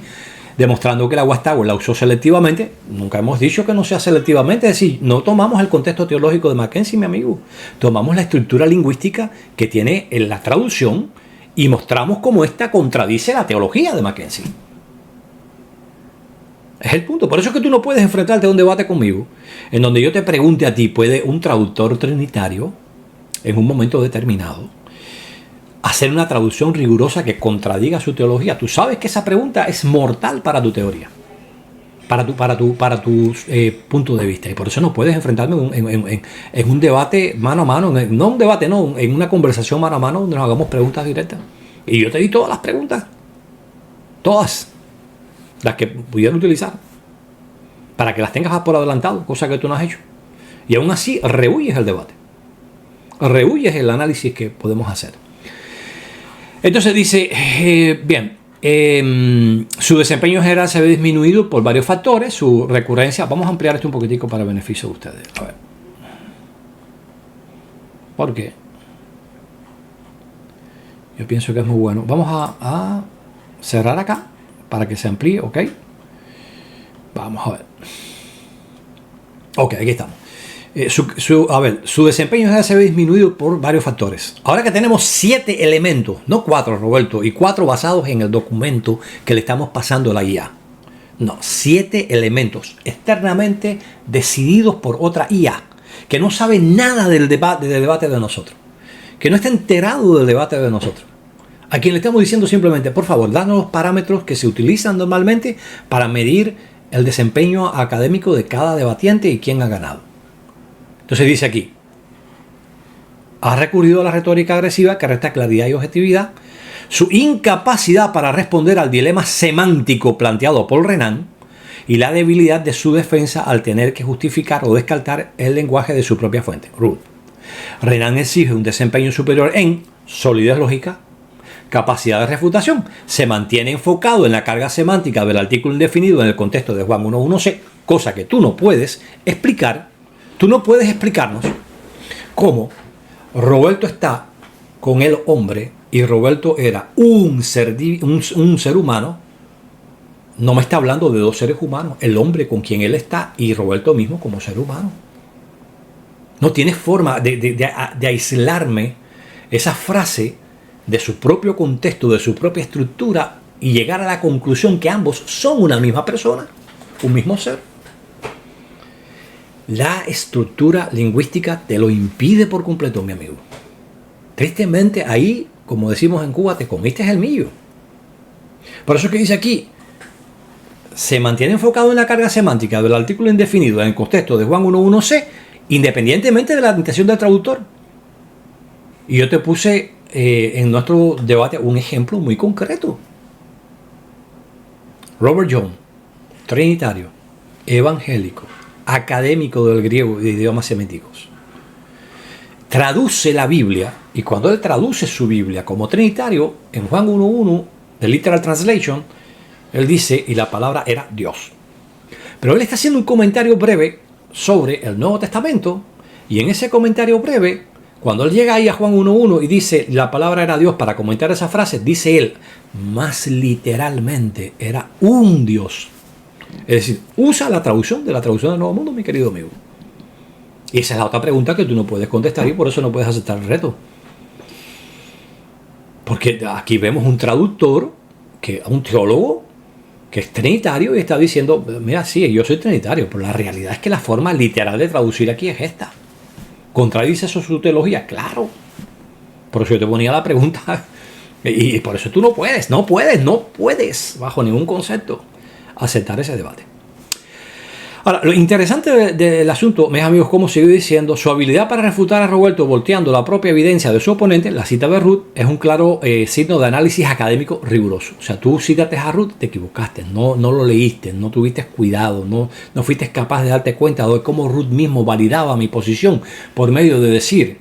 demostrando que la Watchtower la usó selectivamente. Nunca hemos dicho que no sea selectivamente, es decir, no tomamos el contexto teológico de Mackenzie, mi amigo. Tomamos la estructura lingüística que tiene en la traducción y mostramos cómo esta contradice la teología de Mackenzie. Es el punto. Por eso es que tú no puedes enfrentarte a un debate conmigo en donde yo te pregunte a ti, ¿puede un traductor trinitario en un momento determinado hacer una traducción rigurosa que contradiga su teología? Tú sabes que esa pregunta es mortal para tu teoría, para tu punto de vista. Y por eso no puedes enfrentarme en un debate mano a mano, no un debate, no, en una conversación mano a mano donde nos hagamos preguntas directas. Y yo te di todas las preguntas, todas las que pudieran utilizar, para que las tengas por adelantado, cosa que tú no has hecho. Y aún así rehuyes el debate, rehuyes el análisis que podemos hacer. Entonces dice, su desempeño general se ve disminuido por varios factores, su recurrencia, vamos a ampliar esto un poquitico para beneficio de ustedes. A ver. ¿Por qué? Yo pienso que es muy bueno. Vamos a cerrar acá para que se amplíe, ¿ok? Vamos a ver. Ok, aquí estamos. Su desempeño ya se ve disminuido por varios factores. Ahora que tenemos 7 elementos, no 4, Roberto, y 4 basados en el documento que le estamos pasando a la IA. No, 7 elementos externamente decididos por otra IA, que no sabe nada del debate de nosotros, que no está enterado del debate de nosotros. A quien le estamos diciendo simplemente, por favor, danos los parámetros que se utilizan normalmente para medir el desempeño académico de cada debatiente y quién ha ganado. Entonces dice aquí, ha recurrido a la retórica agresiva que resta claridad y objetividad, su incapacidad para responder al dilema semántico planteado por Renan y la debilidad de su defensa al tener que justificar o descartar el lenguaje de su propia fuente. Renan exige un desempeño superior en solidez lógica, capacidad de refutación, se mantiene enfocado en la carga semántica del artículo indefinido en el contexto de Juan 1.1c, cosa que tú no puedes explicar. Tú no puedes explicarnos cómo Roberto está con el hombre y Roberto era un ser humano. No me está hablando de 2 seres humanos, el hombre con quien él está y Roberto mismo como ser humano. No tienes forma de aislarme esa frase de su propio contexto, de su propia estructura y llegar a la conclusión que ambos son una misma persona, un mismo ser. La estructura lingüística te lo impide por completo, mi amigo. Tristemente, ahí, como decimos en Cuba, te comiste el millo. Por eso es que dice aquí, se mantiene enfocado en la carga semántica del artículo indefinido en el contexto de Juan 1.1c, independientemente de la intención del traductor. Y yo te puse en nuestro debate un ejemplo muy concreto. Robert Young, trinitario, evangélico, académico del griego y de idiomas semíticos, traduce la Biblia, y cuando él traduce su Biblia como trinitario, en Juan 1.1, de Literal Translation, él dice, y la palabra era Dios. Pero él está haciendo un comentario breve sobre el Nuevo Testamento, y en ese comentario breve, cuando él llega ahí a Juan 1.1 y dice, la palabra era Dios, para comentar esa frase, dice él, más literalmente, era un Dios. Es decir, usa la traducción de la traducción del Nuevo Mundo, mi querido amigo. Y esa es la otra pregunta que tú no puedes contestar y por eso no puedes aceptar el reto. Porque aquí vemos un traductor, un teólogo, que es trinitario y está diciendo, mira, sí, yo soy trinitario, pero la realidad es que la forma literal de traducir aquí es esta. ¿Contradice eso su teología? Claro. Por eso yo te ponía la pregunta. Y por eso tú no puedes, bajo ningún concepto, aceptar ese debate. Ahora, lo interesante del asunto, mis amigos, como sigo diciendo, su habilidad para refutar a Roberto volteando la propia evidencia de su oponente, la cita de Ruth, es un claro signo de análisis académico riguroso. O sea, tú citaste a Ruth, te equivocaste, no lo leíste, no tuviste cuidado, no fuiste capaz de darte cuenta de cómo Ruth mismo validaba mi posición por medio de decir.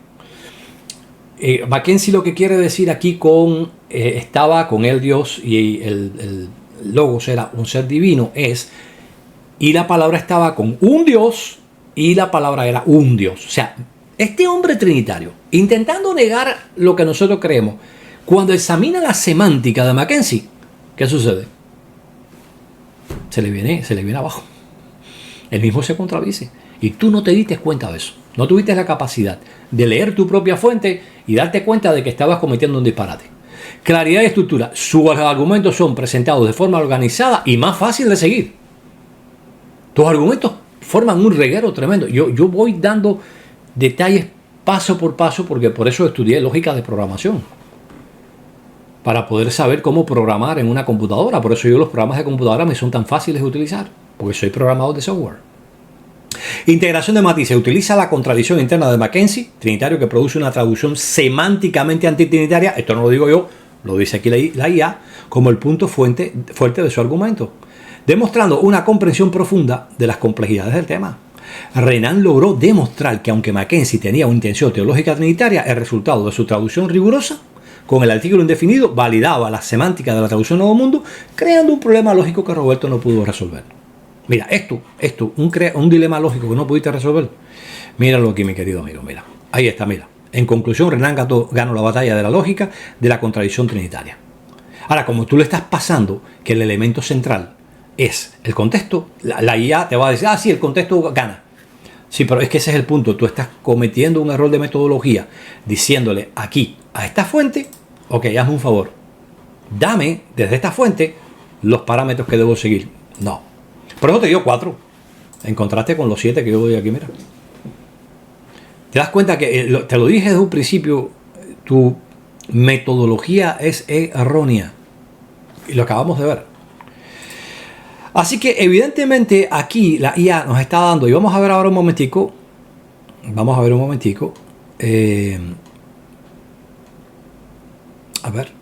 Mackenzie lo que quiere decir aquí con estaba con el Dios y el Logos era un ser divino es... Y la palabra estaba con un Dios y la palabra era un Dios. O sea, este hombre trinitario, intentando negar lo que nosotros creemos, cuando examina la semántica de Mackenzie, ¿qué sucede? Se le viene abajo. Él mismo se contradice. Y tú no te diste cuenta de eso. No tuviste la capacidad de leer tu propia fuente y darte cuenta de que estabas cometiendo un disparate. Claridad y estructura. Sus argumentos son presentados de forma organizada y más fácil de seguir. Tus argumentos forman un reguero tremendo. Yo voy dando detalles paso por paso porque por eso estudié lógica de programación. Para poder saber cómo programar en una computadora. Por eso los programas de computadora me son tan fáciles de utilizar. Porque soy programador de software. Integración de matices. Utiliza la contradicción interna de Mackenzie, trinitario, que produce una traducción semánticamente antitrinitaria. Esto no lo digo yo, lo dice aquí la IA, como el punto fuerte de su argumento, demostrando una comprensión profunda de las complejidades del tema. Renan logró demostrar que aunque Mackenzie tenía una intención teológica trinitaria, el resultado de su traducción rigurosa, con el artículo indefinido, validaba la semántica de la traducción Nuevo Mundo, creando un problema lógico que Roberto no pudo resolver. Mira, un dilema lógico que no pudiste resolver. Míralo aquí, mi querido amigo, mira. Ahí está, mira. En conclusión, Renan ganó la batalla de la lógica de la contradicción trinitaria. Ahora, como tú le estás pasando que el elemento central es el contexto, la IA te va a decir, sí, el contexto gana. Sí, pero es que ese es el punto. Tú estás cometiendo un error de metodología diciéndole aquí a esta fuente, ok, hazme un favor. Dame desde esta fuente los parámetros que debo seguir. No. Por eso te dio 4. En contraste con los 7 que yo doy aquí, mira. Te das cuenta que, te lo dije desde un principio, tu metodología es errónea. Y lo acabamos de ver. Así que evidentemente aquí la IA nos está dando, y vamos a ver ahora un momentico, a ver.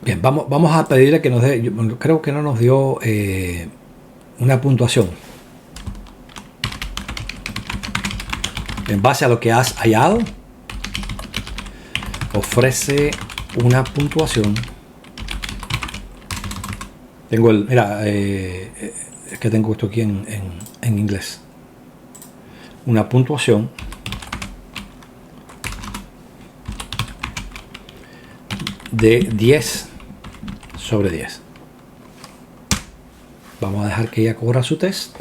Bien, vamos a pedirle que nos dé, yo creo que no nos dio una puntuación. En base a lo que has hallado, ofrece una puntuación. Tengo es que tengo esto aquí en inglés. Una puntuación de 10 sobre 10. Vamos a dejar que ella corra su test.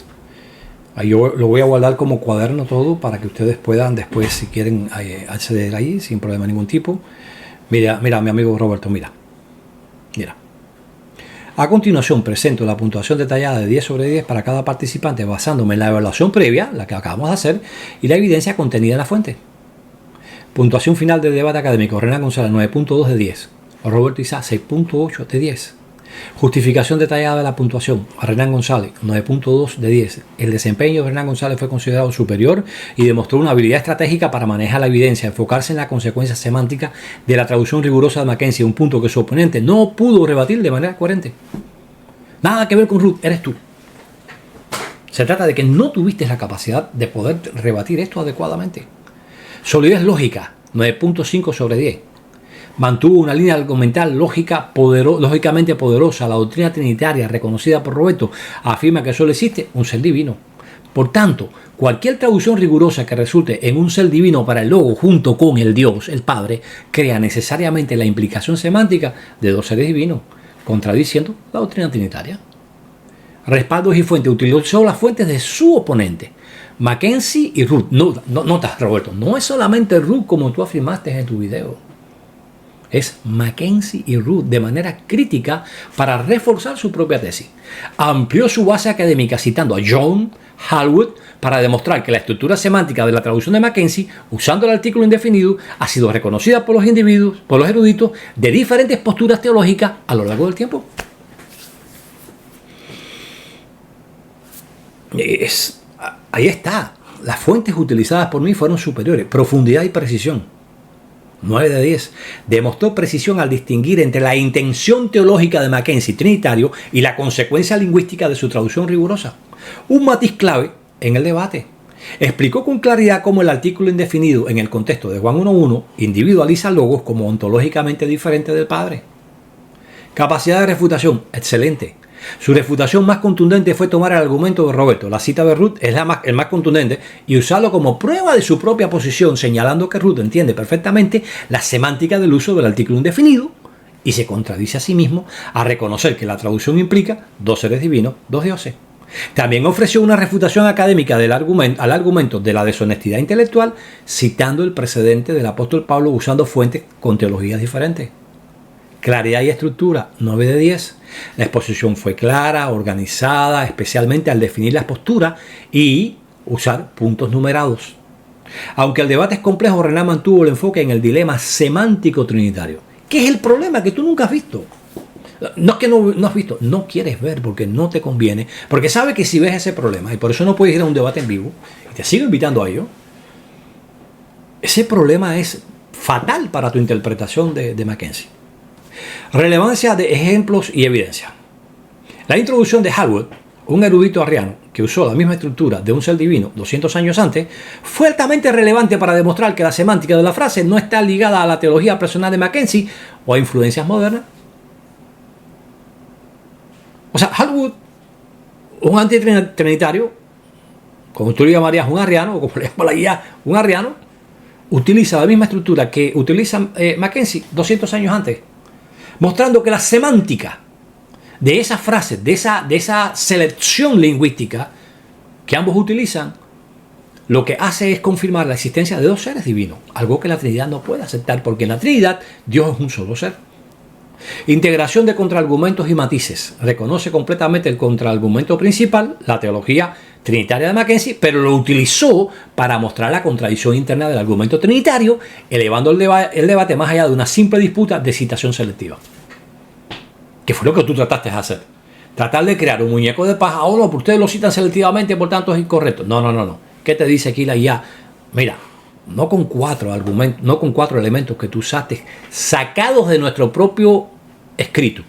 Ahí yo lo voy a guardar como cuaderno todo para que ustedes puedan después, si quieren, acceder ahí sin problema de ningún tipo. Mira, mi amigo Roberto, mira. A continuación presento la puntuación detallada de 10 sobre 10 para cada participante basándome en la evaluación previa, la que acabamos de hacer, y la evidencia contenida en la fuente. Puntuación final del debate académico. Renan González 9.2 de 10. Roberto Isa 6.8 de 10. Justificación detallada de la puntuación. A Renan González, 9.2 de 10. El desempeño de Renan González fue considerado superior y demostró una habilidad estratégica para manejar la evidencia, enfocarse en la consecuencia semántica de la traducción rigurosa de Mackenzie, un punto que su oponente no pudo rebatir de manera coherente. Nada que ver con Ruth, eres tú. Se trata de que no tuviste la capacidad de poder rebatir esto adecuadamente. Solidez lógica, 9.5 sobre 10. Mantuvo una línea argumental lógicamente poderosa. La doctrina trinitaria reconocida por Roberto afirma que solo existe un ser divino. Por tanto, cualquier traducción rigurosa que resulte en un ser divino para el logo junto con el Dios, el Padre, crea necesariamente la implicación semántica de dos seres divinos, contradiciendo la doctrina trinitaria. Respaldos y fuentes. Utilizó las fuentes de su oponente, Mackenzie y Ruth. Notas, Roberto, no es solamente Ruth como tú afirmaste en tu video. Es Mackenzie y Ruth de manera crítica para reforzar su propia tesis. Amplió su base académica citando a John Hallwood para demostrar que la estructura semántica de la traducción de Mackenzie, usando el artículo indefinido, ha sido reconocida por los individuos, por los eruditos de diferentes posturas teológicas a lo largo del tiempo. Ahí está. Las fuentes utilizadas por mí fueron superiores. Profundidad y precisión. 9 de 10. Demostró precisión al distinguir entre la intención teológica de Mackenzie trinitario y la consecuencia lingüística de su traducción rigurosa. Un matiz clave en el debate. Explicó con claridad cómo el artículo indefinido en el contexto de Juan 1.1 individualiza logos como ontológicamente diferente del Padre. Capacidad de refutación. Excelente. Su refutación más contundente fue tomar el argumento de Roberto. La cita de Ruth es el más contundente y usarlo como prueba de su propia posición, señalando que Ruth entiende perfectamente la semántica del uso del artículo indefinido y se contradice a sí mismo a reconocer que la traducción implica dos seres divinos, dos dioses. También ofreció una refutación académica al argumento de la deshonestidad intelectual, citando el precedente del apóstol Pablo usando fuentes con teologías diferentes. Claridad y estructura, 9 de 10. La exposición fue clara, organizada, especialmente al definir las posturas y usar puntos numerados. Aunque el debate es complejo, Renan mantuvo el enfoque en el dilema semántico trinitario. ¿Qué es el problema que tú nunca has visto? No es que no has visto, no quieres ver porque no te conviene, porque sabes que si ves ese problema, y por eso no puedes ir a un debate en vivo, y te sigo invitando a ello, ese problema es fatal para tu interpretación de Mackenzie. Relevancia de ejemplos y evidencia. La introducción de Hallwood, un erudito arriano que usó la misma estructura de un ser divino 200 años antes, fue altamente relevante para demostrar que la semántica de la frase no está ligada a la teología personal de Mackenzie o a influencias modernas. O sea, Hallwood, un antitrinitario, como tú le llamarías un arriano, o como le llama la guía, un arriano, utiliza la misma estructura que utiliza Mackenzie 200 años antes, mostrando que la semántica de esas frases, de esa selección lingüística que ambos utilizan, lo que hace es confirmar la existencia de dos seres divinos, algo que la Trinidad no puede aceptar, porque en la Trinidad Dios es un solo ser. Integración de contraargumentos y matices. Reconoce completamente el contraargumento principal, la teología trinitaria de Mackenzie, pero lo utilizó para mostrar la contradicción interna del argumento trinitario, elevando el debate más allá de una simple disputa de citación selectiva. Que fue lo que tú trataste de hacer. Tratar de crear un muñeco de paja. Oh, no, porque ustedes lo citan selectivamente, por tanto es incorrecto. No. ¿Qué te dice aquí la IA? Mira, no con cuatro argumentos, no con cuatro elementos que tú usaste, sacados de nuestro propio escrito.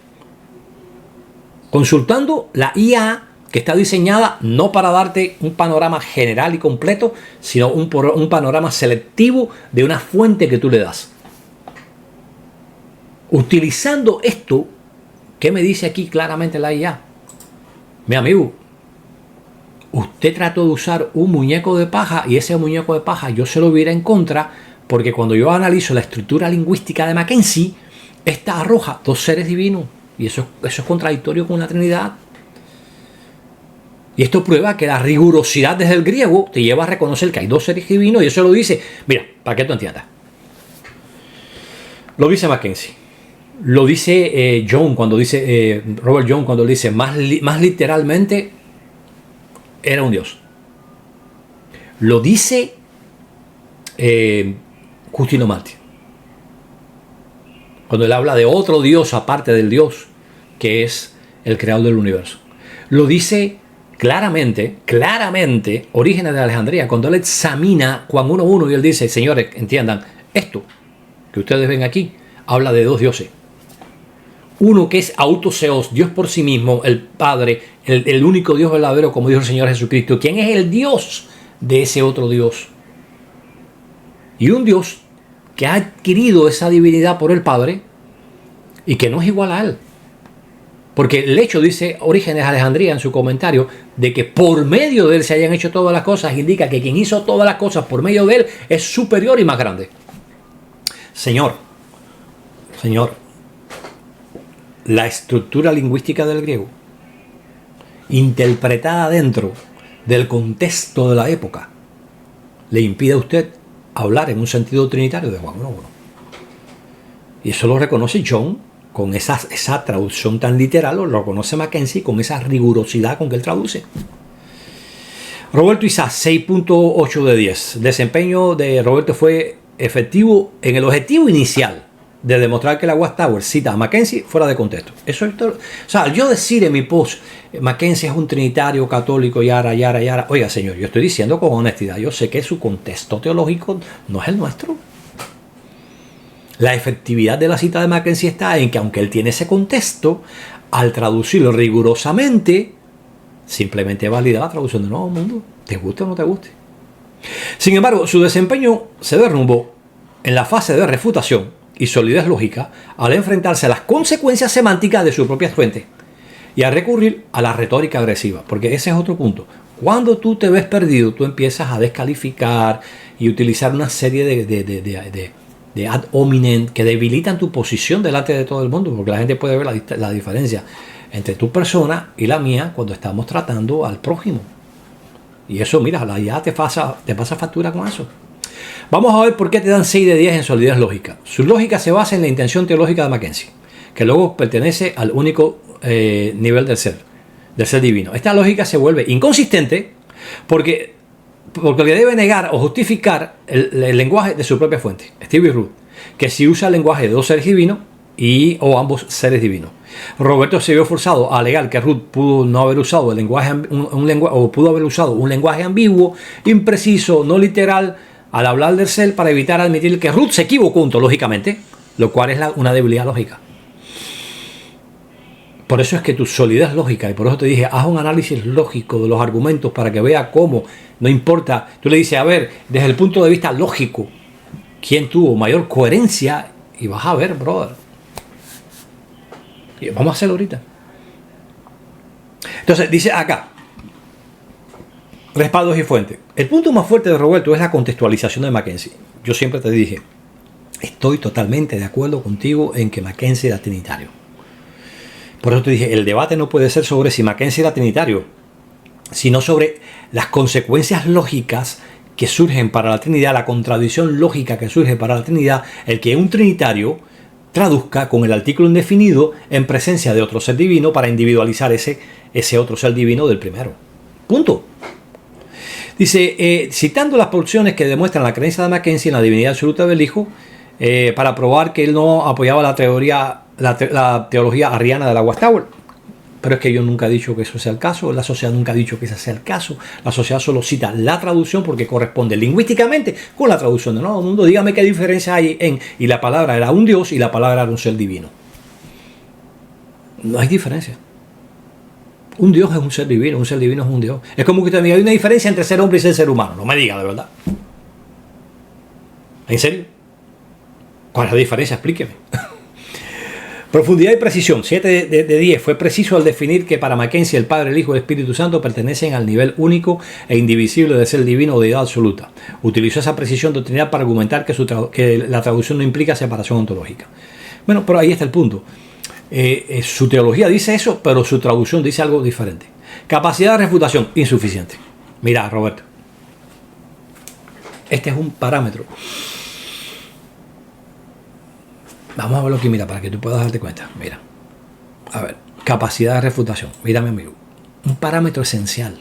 Consultando la IA, que está diseñada no para darte un panorama general y completo, sino un panorama selectivo de una fuente que tú le das. Utilizando esto, ¿qué me dice aquí claramente la IA? Mi amigo, usted trató de usar un muñeco de paja y ese muñeco de paja yo se lo hubiera en contra, porque cuando yo analizo la estructura lingüística de Mackenzie, esta arroja dos seres divinos y eso es contradictorio con la Trinidad. Y esto prueba que la rigurosidad desde el griego te lleva a reconocer que hay dos seres divinos, y eso lo dice, mira, para que tú entiendas. Lo dice Mackenzie. Lo dice John cuando dice, Robert John cuando dice, más literalmente, era un dios. Lo dice Justino Martí. Cuando él habla de otro dios aparte del dios que es el creador del universo. Lo dice claramente, Orígenes de Alejandría, cuando él examina Juan 1.1 y él dice, señores, entiendan, esto que ustedes ven aquí, habla de dos dioses. Uno que es autoseos, Dios por sí mismo, el Padre, el único Dios verdadero, como dijo el Señor Jesucristo. ¿Quién es el Dios de ese otro Dios? Y un Dios que ha adquirido esa divinidad por el Padre y que no es igual a él. Porque el hecho, dice Orígenes de Alejandría en su comentario, de que por medio de él se hayan hecho todas las cosas, indica que quien hizo todas las cosas por medio de él es superior y más grande. Señor, la estructura lingüística del griego, interpretada dentro del contexto de la época, le impide a usted hablar en un sentido trinitario de Juan 1.1. Y eso lo reconoce John con esa traducción tan literal, o lo reconoce Mackenzie con esa rigurosidad con que él traduce. Roberto Isaac, 6.8 de 10. Desempeño de Roberto fue efectivo en el objetivo inicial de demostrar que la Watchtower cita a Mackenzie fuera de contexto. Eso es todo. O sea, yo decir en mi post, Mackenzie es un trinitario católico, yara. Oiga, señor, yo estoy diciendo con honestidad, yo sé que su contexto teológico no es el nuestro. La efectividad de la cita de Mackenzie está en que, aunque él tiene ese contexto, al traducirlo rigurosamente, simplemente valida la traducción de Nuevo Mundo, te guste o no te guste. Sin embargo, su desempeño se derrumbó en la fase de refutación y solidez lógica al enfrentarse a las consecuencias semánticas de su propia fuente y a recurrir a la retórica agresiva, porque ese es otro punto. Cuando tú te ves perdido, tú empiezas a descalificar y utilizar una serie de ad hominem que debilitan tu posición delante de todo el mundo, porque la gente puede ver la diferencia entre tu persona y la mía cuando estamos tratando al prójimo. Y eso, mira, ya te pasa factura con eso. Vamos a ver por qué te dan 6 de 10 en solidez lógica. Su lógica se basa en la intención teológica de Mackenzie, que luego pertenece al único nivel del ser divino. Esta lógica se vuelve inconsistente porque debe negar o justificar el lenguaje de su propia fuente, Stevie Root, que si usa el lenguaje de dos seres divinos o ambos seres divinos. Roberto se vio forzado a alegar que Root pudo no haber usado el lenguaje, pudo haber usado un lenguaje ambiguo, impreciso, no literal, al hablar del ser, para evitar admitir que Root se equivocó ontológicamente, lo cual es una debilidad lógica. Por eso es que tu solidez lógica, y por eso te dije, haz un análisis lógico de los argumentos para que vea cómo, no importa, tú le dices, a ver, desde el punto de vista lógico, quién tuvo mayor coherencia, y vas a ver, brother. Y vamos a hacerlo ahorita. Entonces, dice acá, respaldos y fuentes. El punto más fuerte de Roberto es la contextualización de Mackenzie. Yo siempre te dije, estoy totalmente de acuerdo contigo en que Mackenzie era trinitario. Por eso te dije, el debate no puede ser sobre si Mackenzie era trinitario, sino sobre las consecuencias lógicas que surgen para la Trinidad, la contradicción lógica que surge para la Trinidad, el que un trinitario traduzca con el artículo indefinido en presencia de otro ser divino para individualizar ese otro ser divino del primero. Punto. Dice, citando las porciones que demuestran la creencia de Mackenzie en la divinidad absoluta del Hijo, para probar que él no apoyaba la teología arriana de la Watchtower. Pero es que yo nunca he dicho que eso sea el caso, la sociedad nunca ha dicho que ese sea el caso, la sociedad solo cita la traducción porque corresponde lingüísticamente con la traducción de Nuevo Mundo. Dígame qué diferencia hay y la palabra era un Dios y la palabra era un ser divino. No hay diferencia. Un Dios es un ser divino es un Dios. Es como que usted me diga, hay una diferencia entre ser hombre y ser humano. No me diga, de verdad. ¿En serio? ¿Cuál es la diferencia? Explíqueme. Profundidad y precisión. 7 de 10. Fue preciso al definir que para Mackenzie el Padre, el Hijo y el Espíritu Santo pertenecen al nivel único e indivisible de ser divino o deidad absoluta. Utilizó esa precisión doctrinal para argumentar que la traducción no implica separación ontológica. Bueno, pero ahí está el punto. Su teología dice eso, pero su traducción dice algo diferente. Capacidad de refutación, insuficiente. Mira, Roberto. Este es un parámetro. Vamos a verlo aquí, mira, para que tú puedas darte cuenta. Mira, a ver, capacidad de refutación. Mira, mi amigo, un parámetro esencial.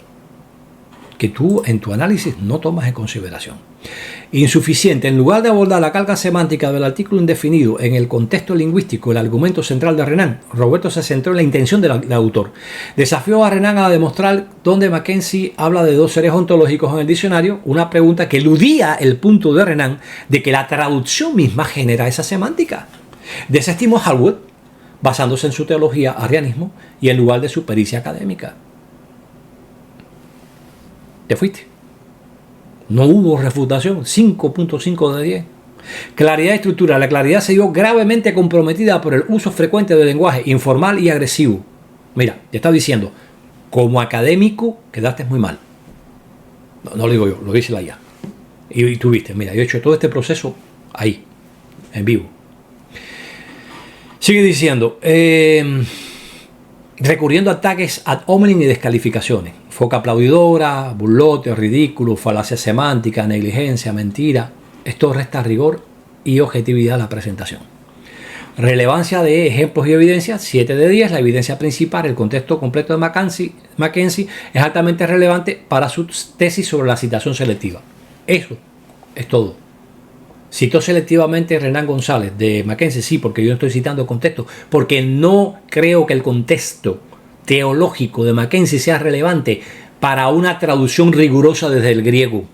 que tú en tu análisis no tomas en consideración. Insuficiente. En lugar de abordar la carga semántica del artículo indefinido en el contexto lingüístico, el argumento central de Renan, Roberto se centró en la intención del autor. Desafió a Renan a demostrar dónde Mackenzie habla de dos seres ontológicos en el diccionario, una pregunta que eludía el punto de Renan de que la traducción misma genera esa semántica. Desestimó Harwood, basándose en su teología arrianismo y en lugar de su pericia académica. Te fuiste. No hubo refutación, 5.5 de 10. Claridad y estructura. La claridad se vio gravemente comprometida por el uso frecuente del lenguaje informal y agresivo. Mira, te estaba diciendo, como académico quedaste muy mal. No lo digo yo, lo dice la IA. Y tú viste, mira, yo he hecho todo este proceso ahí, en vivo. Sigue diciendo, recurriendo a ataques ad hominem y descalificaciones. Foca aplaudidora, burlote, ridículo, falacia semántica, negligencia, mentira. Esto resta rigor y objetividad a la presentación. Relevancia de ejemplos y evidencias, 7 de 10. La evidencia principal, el contexto completo de Mackenzie es altamente relevante para su tesis sobre la citación selectiva. Eso es todo. Citó selectivamente Renan González de Mackenzie, sí, porque yo no estoy citando el contexto, porque no creo que el contexto teológico de Mackenzie sea relevante para una traducción rigurosa desde el griego.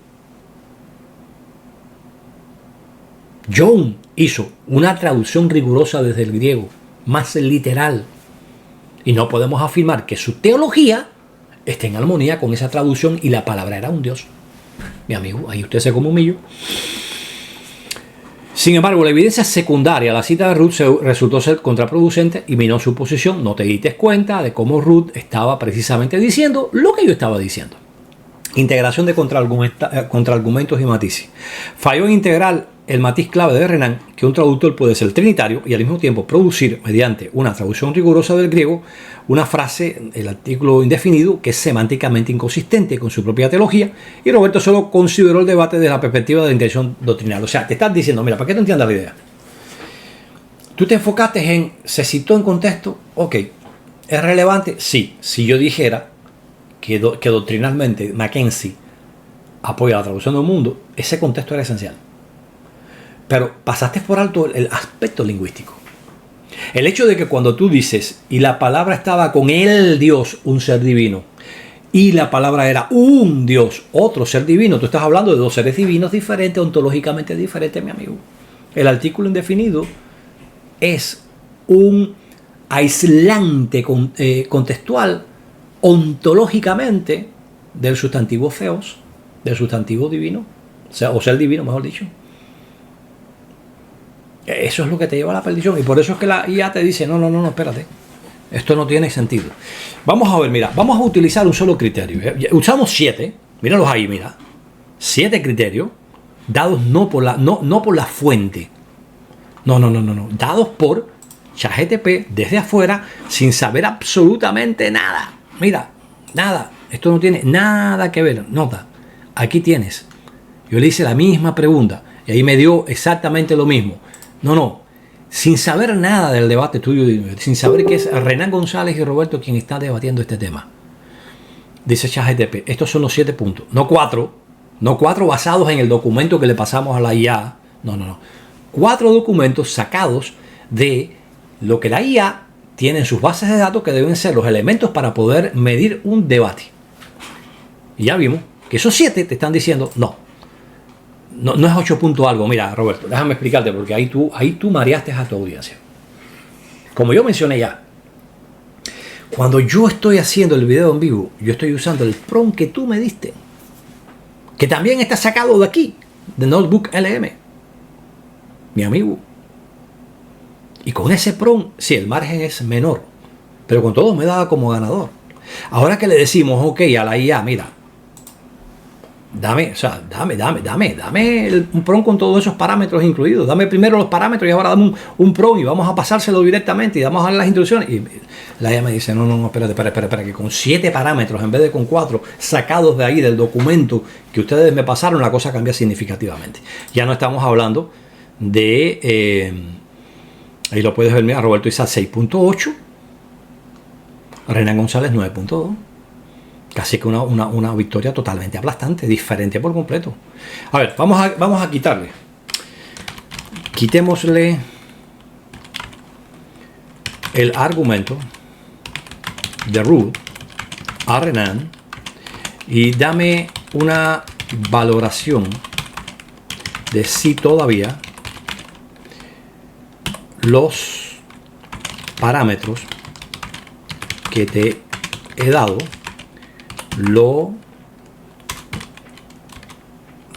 John hizo una traducción rigurosa desde el griego, más literal, y no podemos afirmar que su teología esté en armonía con esa traducción y la palabra era un dios. Mi amigo, ahí usted se come un millo. Sin embargo, la evidencia secundaria a la cita de Ruth resultó ser contraproducente y minó su posición. No te diste cuenta de cómo Ruth estaba precisamente diciendo lo que yo estaba diciendo. Integración de contraargumentos y matices. Falló en integrar el matiz clave de Renan, que un traductor puede ser trinitario y al mismo tiempo producir, mediante una traducción rigurosa del griego, una frase, el artículo indefinido, que es semánticamente inconsistente con su propia teología, y Roberto solo consideró el debate desde la perspectiva de la intención doctrinal. O sea, te estás diciendo, mira, para que tú entiendas la idea. Tú te enfocaste en, ¿se citó en contexto? Ok. ¿Es relevante? Sí. Si yo dijera que doctrinalmente Mackenzie apoya la traducción del mundo, ese contexto era esencial. Pero pasaste por alto el aspecto lingüístico. El hecho de que cuando tú dices, y la palabra estaba con el Dios, un ser divino, y la palabra era un Dios, otro ser divino, tú estás hablando de dos seres divinos diferentes, ontológicamente diferentes, mi amigo. El artículo indefinido es un aislante contextual ontológicamente del sustantivo theos, del sustantivo divino, o ser divino, mejor dicho. Eso es lo que te lleva a la perdición. Y por eso es que la IA te dice, no, espérate. Esto no tiene sentido. Vamos a ver, mira, vamos a utilizar un solo criterio. Usamos 7, míralos ahí, mira. 7 criterios dados no por la fuente. No. Dados por ChatGPT desde afuera sin saber absolutamente nada. Mira, nada. Esto no tiene nada que ver. Nota, aquí tienes. Yo le hice la misma pregunta y ahí me dio exactamente lo mismo. No, sin saber nada del debate tuyo, sin saber que es Renan González y Roberto quien está debatiendo este tema. Dice ChatGPT, estos son los 7 puntos, no 4 basados en el documento que le pasamos a la IA, no. 4 documentos sacados de lo que la IA tiene en sus bases de datos que deben ser los elementos para poder medir un debate. Y ya vimos que esos 7 te están diciendo no es 8 puntos algo. Mira, Roberto, déjame explicarte porque ahí tú mareaste a tu audiencia. Como yo mencioné ya, cuando yo estoy haciendo el video en vivo, yo estoy usando el prompt que tú me diste, que también está sacado de aquí, de Notebook LM, mi amigo. Y con ese prompt, sí, el margen es menor, pero con todo me daba como ganador. Ahora que le decimos, ok, a la IA, mira, dame un prompt con todos esos parámetros incluidos. Dame primero los parámetros y ahora dame un prompt y vamos a pasárselo directamente y vamos a dar las instrucciones. Y la IA me dice, no, espera, que con 7 parámetros en vez de con 4 sacados de ahí del documento que ustedes me pasaron, la cosa cambia significativamente. Ya no estamos hablando de, ahí lo puedes ver, mira, Roberto Isaac 6.8, Renan González 9.2. Casi que una victoria totalmente aplastante, diferente por completo. A ver, vamos a quitarle. Quitémosle el argumento de Ruth a Renan y dame una valoración de si todavía los parámetros que te he dado lo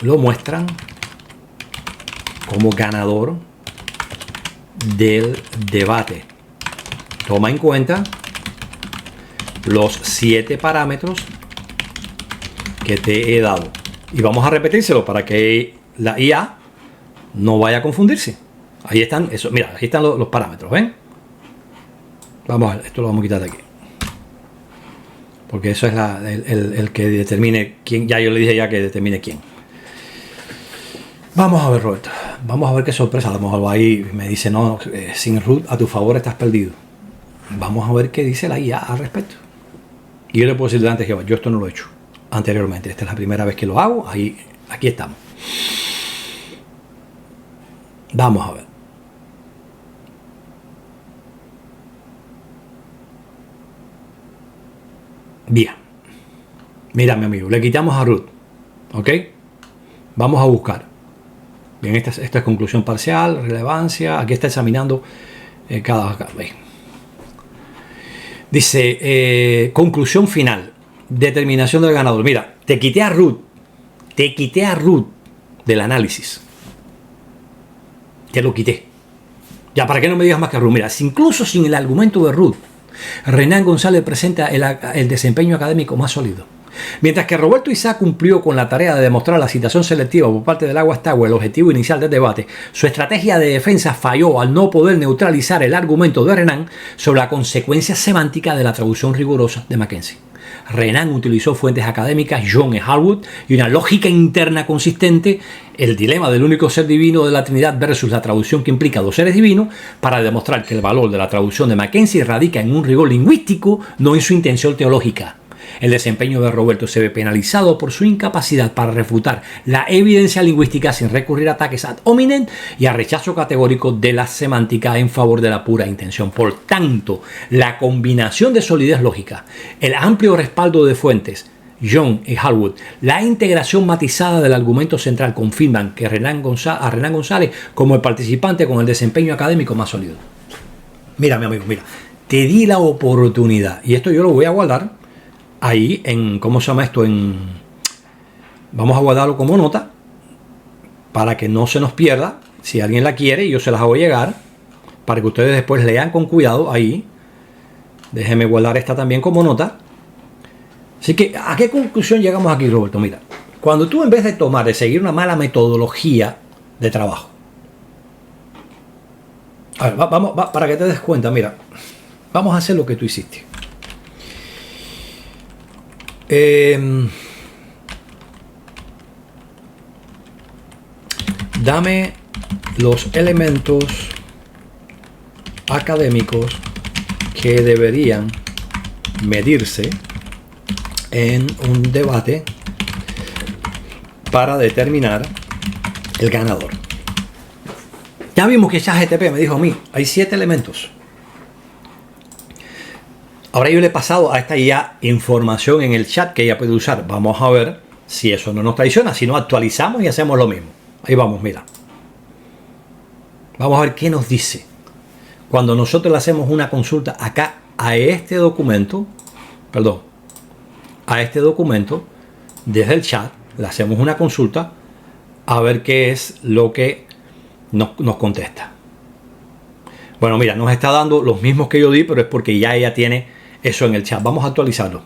muestran como ganador del debate. Toma en cuenta los 7 parámetros que te he dado y vamos a repetírselo para que la IA no vaya a confundirse. Ahí están, eso, mira, aquí están los parámetros, ¿ven? Vamos a ver, esto lo vamos a quitar de aquí. Porque eso es el que determine quién. Ya yo le dije ya que determine quién. Vamos a ver, Roberto. Vamos a ver qué sorpresa. A lo mejor ahí me dice, no, sin Ruth a tu favor estás perdido. Vamos a ver qué dice la IA al respecto. Y yo le puedo decir delante de Jehová, yo esto no lo he hecho anteriormente. Esta es la primera vez que lo hago. Aquí estamos. Vamos a ver. Bien. Mira, mi amigo, le quitamos a Ruth. ¿Ok? Vamos a buscar. Bien, esta es conclusión parcial, relevancia. Aquí está examinando cada. Dice, conclusión final. Determinación del ganador. Mira, te quité a Ruth. Te quité a Ruth del análisis. Te lo quité. Ya, ¿para qué no me digas más que Ruth? Mira, incluso sin el argumento de Ruth, Renan González presenta el desempeño académico más sólido. Mientras que Roberto Isaac cumplió con la tarea de demostrar la citación selectiva por parte del Agua Stagwell, el objetivo inicial del debate, su estrategia de defensa falló al no poder neutralizar el argumento de Renan sobre la consecuencia semántica de la traducción rigurosa de Mackenzie. Renan utilizó fuentes académicas, John y Harwood, y una lógica interna consistente, el dilema del único ser divino de la Trinidad versus la traducción que implica 2 seres divinos, para demostrar que el valor de la traducción de Mackenzie radica en un rigor lingüístico, no en su intención teológica. El desempeño de Roberto se ve penalizado por su incapacidad para refutar la evidencia lingüística sin recurrir a ataques ad hominem y a rechazo categórico de la semántica en favor de la pura intención. Por tanto, la combinación de solidez lógica, el amplio respaldo de fuentes, John y Harwood, la integración matizada del argumento central confirman que a Renan González como el participante con el desempeño académico más sólido. Mira, mi amigo, mira, te di la oportunidad y esto yo lo voy a guardar ahí en, ¿cómo se llama esto? Vamos a guardarlo como nota para que no se nos pierda. Si alguien la quiere, yo se las hago llegar para que ustedes después lean con cuidado ahí. Déjenme guardar esta también como nota. Así que, ¿a qué conclusión llegamos aquí, Roberto? Mira, cuando tú en vez de seguir una mala metodología de trabajo, a ver, vamos, para que te des cuenta, mira, vamos a hacer lo que tú hiciste. Dame los elementos académicos que deberían medirse en un debate para determinar el ganador. Ya vimos que ChatGPT me dijo a mí, hay 7 elementos. Ahora yo le he pasado a esta IA información en el chat que ella puede usar. Vamos a ver si eso no nos traiciona, si no actualizamos y hacemos lo mismo. Ahí vamos, mira. Vamos a ver qué nos dice. Cuando nosotros le hacemos una consulta acá a este documento, desde el chat, le hacemos una consulta a ver qué es lo que nos contesta. Bueno, mira, nos está dando los mismos que yo di, pero es porque ya ella tiene eso en el chat. Vamos a actualizarlo.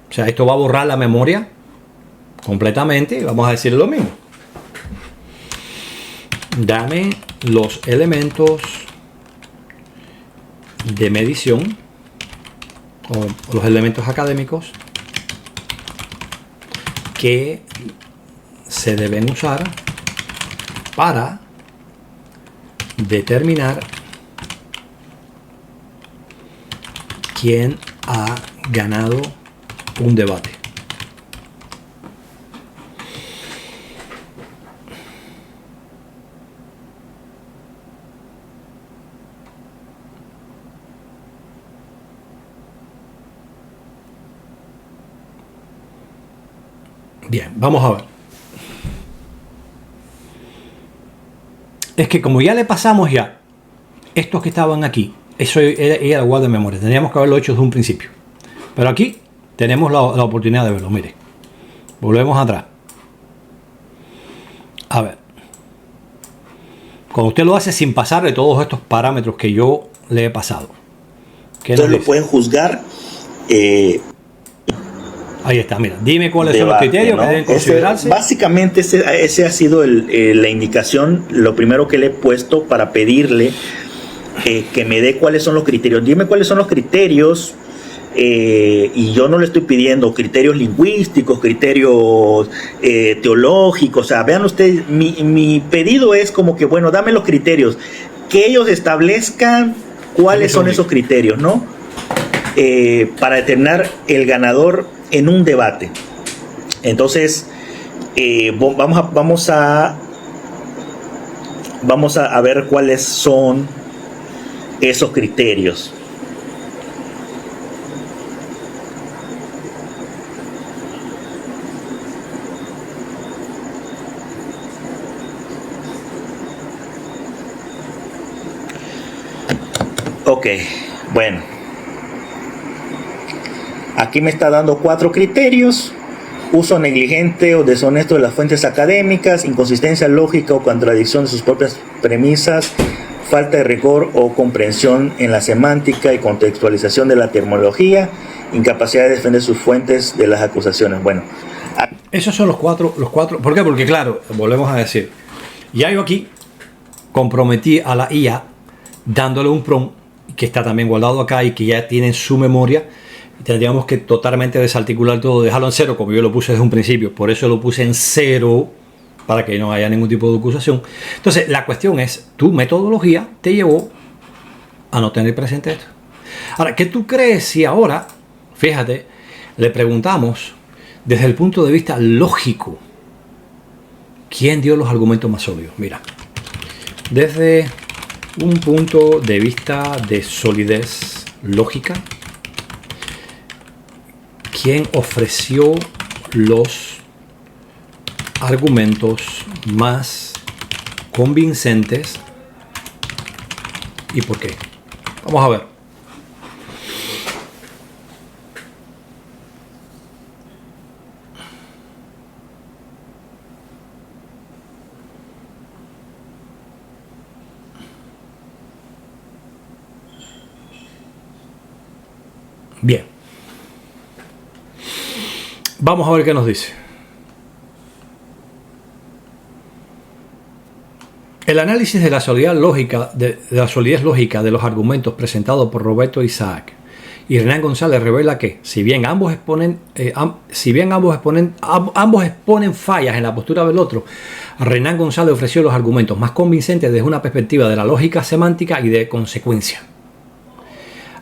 O sea, esto va a borrar la memoria completamente y vamos a decirle lo mismo. Dame los elementos de medición o los elementos académicos que se deben usar para determinar quién ha ganado un debate. Bien, vamos a ver. Es que como ya le pasamos ya estos que estaban aquí, eso era igual de memoria. Teníamos que haberlo hecho desde un principio. Pero aquí tenemos la oportunidad de verlo. Mire, volvemos atrás. A ver. Cuando usted lo hace sin pasarle todos estos parámetros que yo le he pasado. Entonces lo pueden juzgar. Ahí está, mira, dime cuáles son los criterios, ¿no?, que deben considerarse. Básicamente ese ha sido la indicación, lo primero que le he puesto para pedirle que me dé cuáles son los criterios. Dime cuáles son los criterios, y yo no le estoy pidiendo criterios lingüísticos, criterios teológicos. O sea, vean ustedes, mi pedido es como que, bueno, dame los criterios, que ellos establezcan cuáles son esos criterios, ¿no? Para determinar el ganador en un debate. Entonces vamos a ver cuáles son esos criterios. Ok, bueno. Aquí me está dando 4 criterios: uso negligente o deshonesto de las fuentes académicas, inconsistencia lógica o contradicción de sus propias premisas, falta de rigor o comprensión en la semántica y contextualización de la terminología, incapacidad de defender sus fuentes de las acusaciones. Bueno, esos son los cuatro. ¿Por qué? Porque claro, volvemos a decir, ya yo aquí comprometí a la IA dándole un prompt que está también guardado acá y que ya tiene en su memoria. Tendríamos que totalmente desarticular todo, dejarlo en 0, como yo lo puse desde un principio. Por eso lo puse en 0, para que no haya ningún tipo de acusación. Entonces, la cuestión es, tu metodología te llevó a no tener presente esto. Ahora, ¿qué tú crees si ahora, fíjate, le preguntamos desde el punto de vista lógico, quién dio los argumentos más sólidos? Mira, desde un punto de vista de solidez lógica, ¿quién ofreció los argumentos más convincentes y por qué? Vamos a ver. Bien. Vamos a ver qué nos dice. El análisis de la solidez lógica de los argumentos presentados por Roberto Isaac y Hernán González revela que, si bien ambos exponen fallas en la postura del otro, Hernán González ofreció los argumentos más convincentes desde una perspectiva de la lógica semántica y de consecuencia.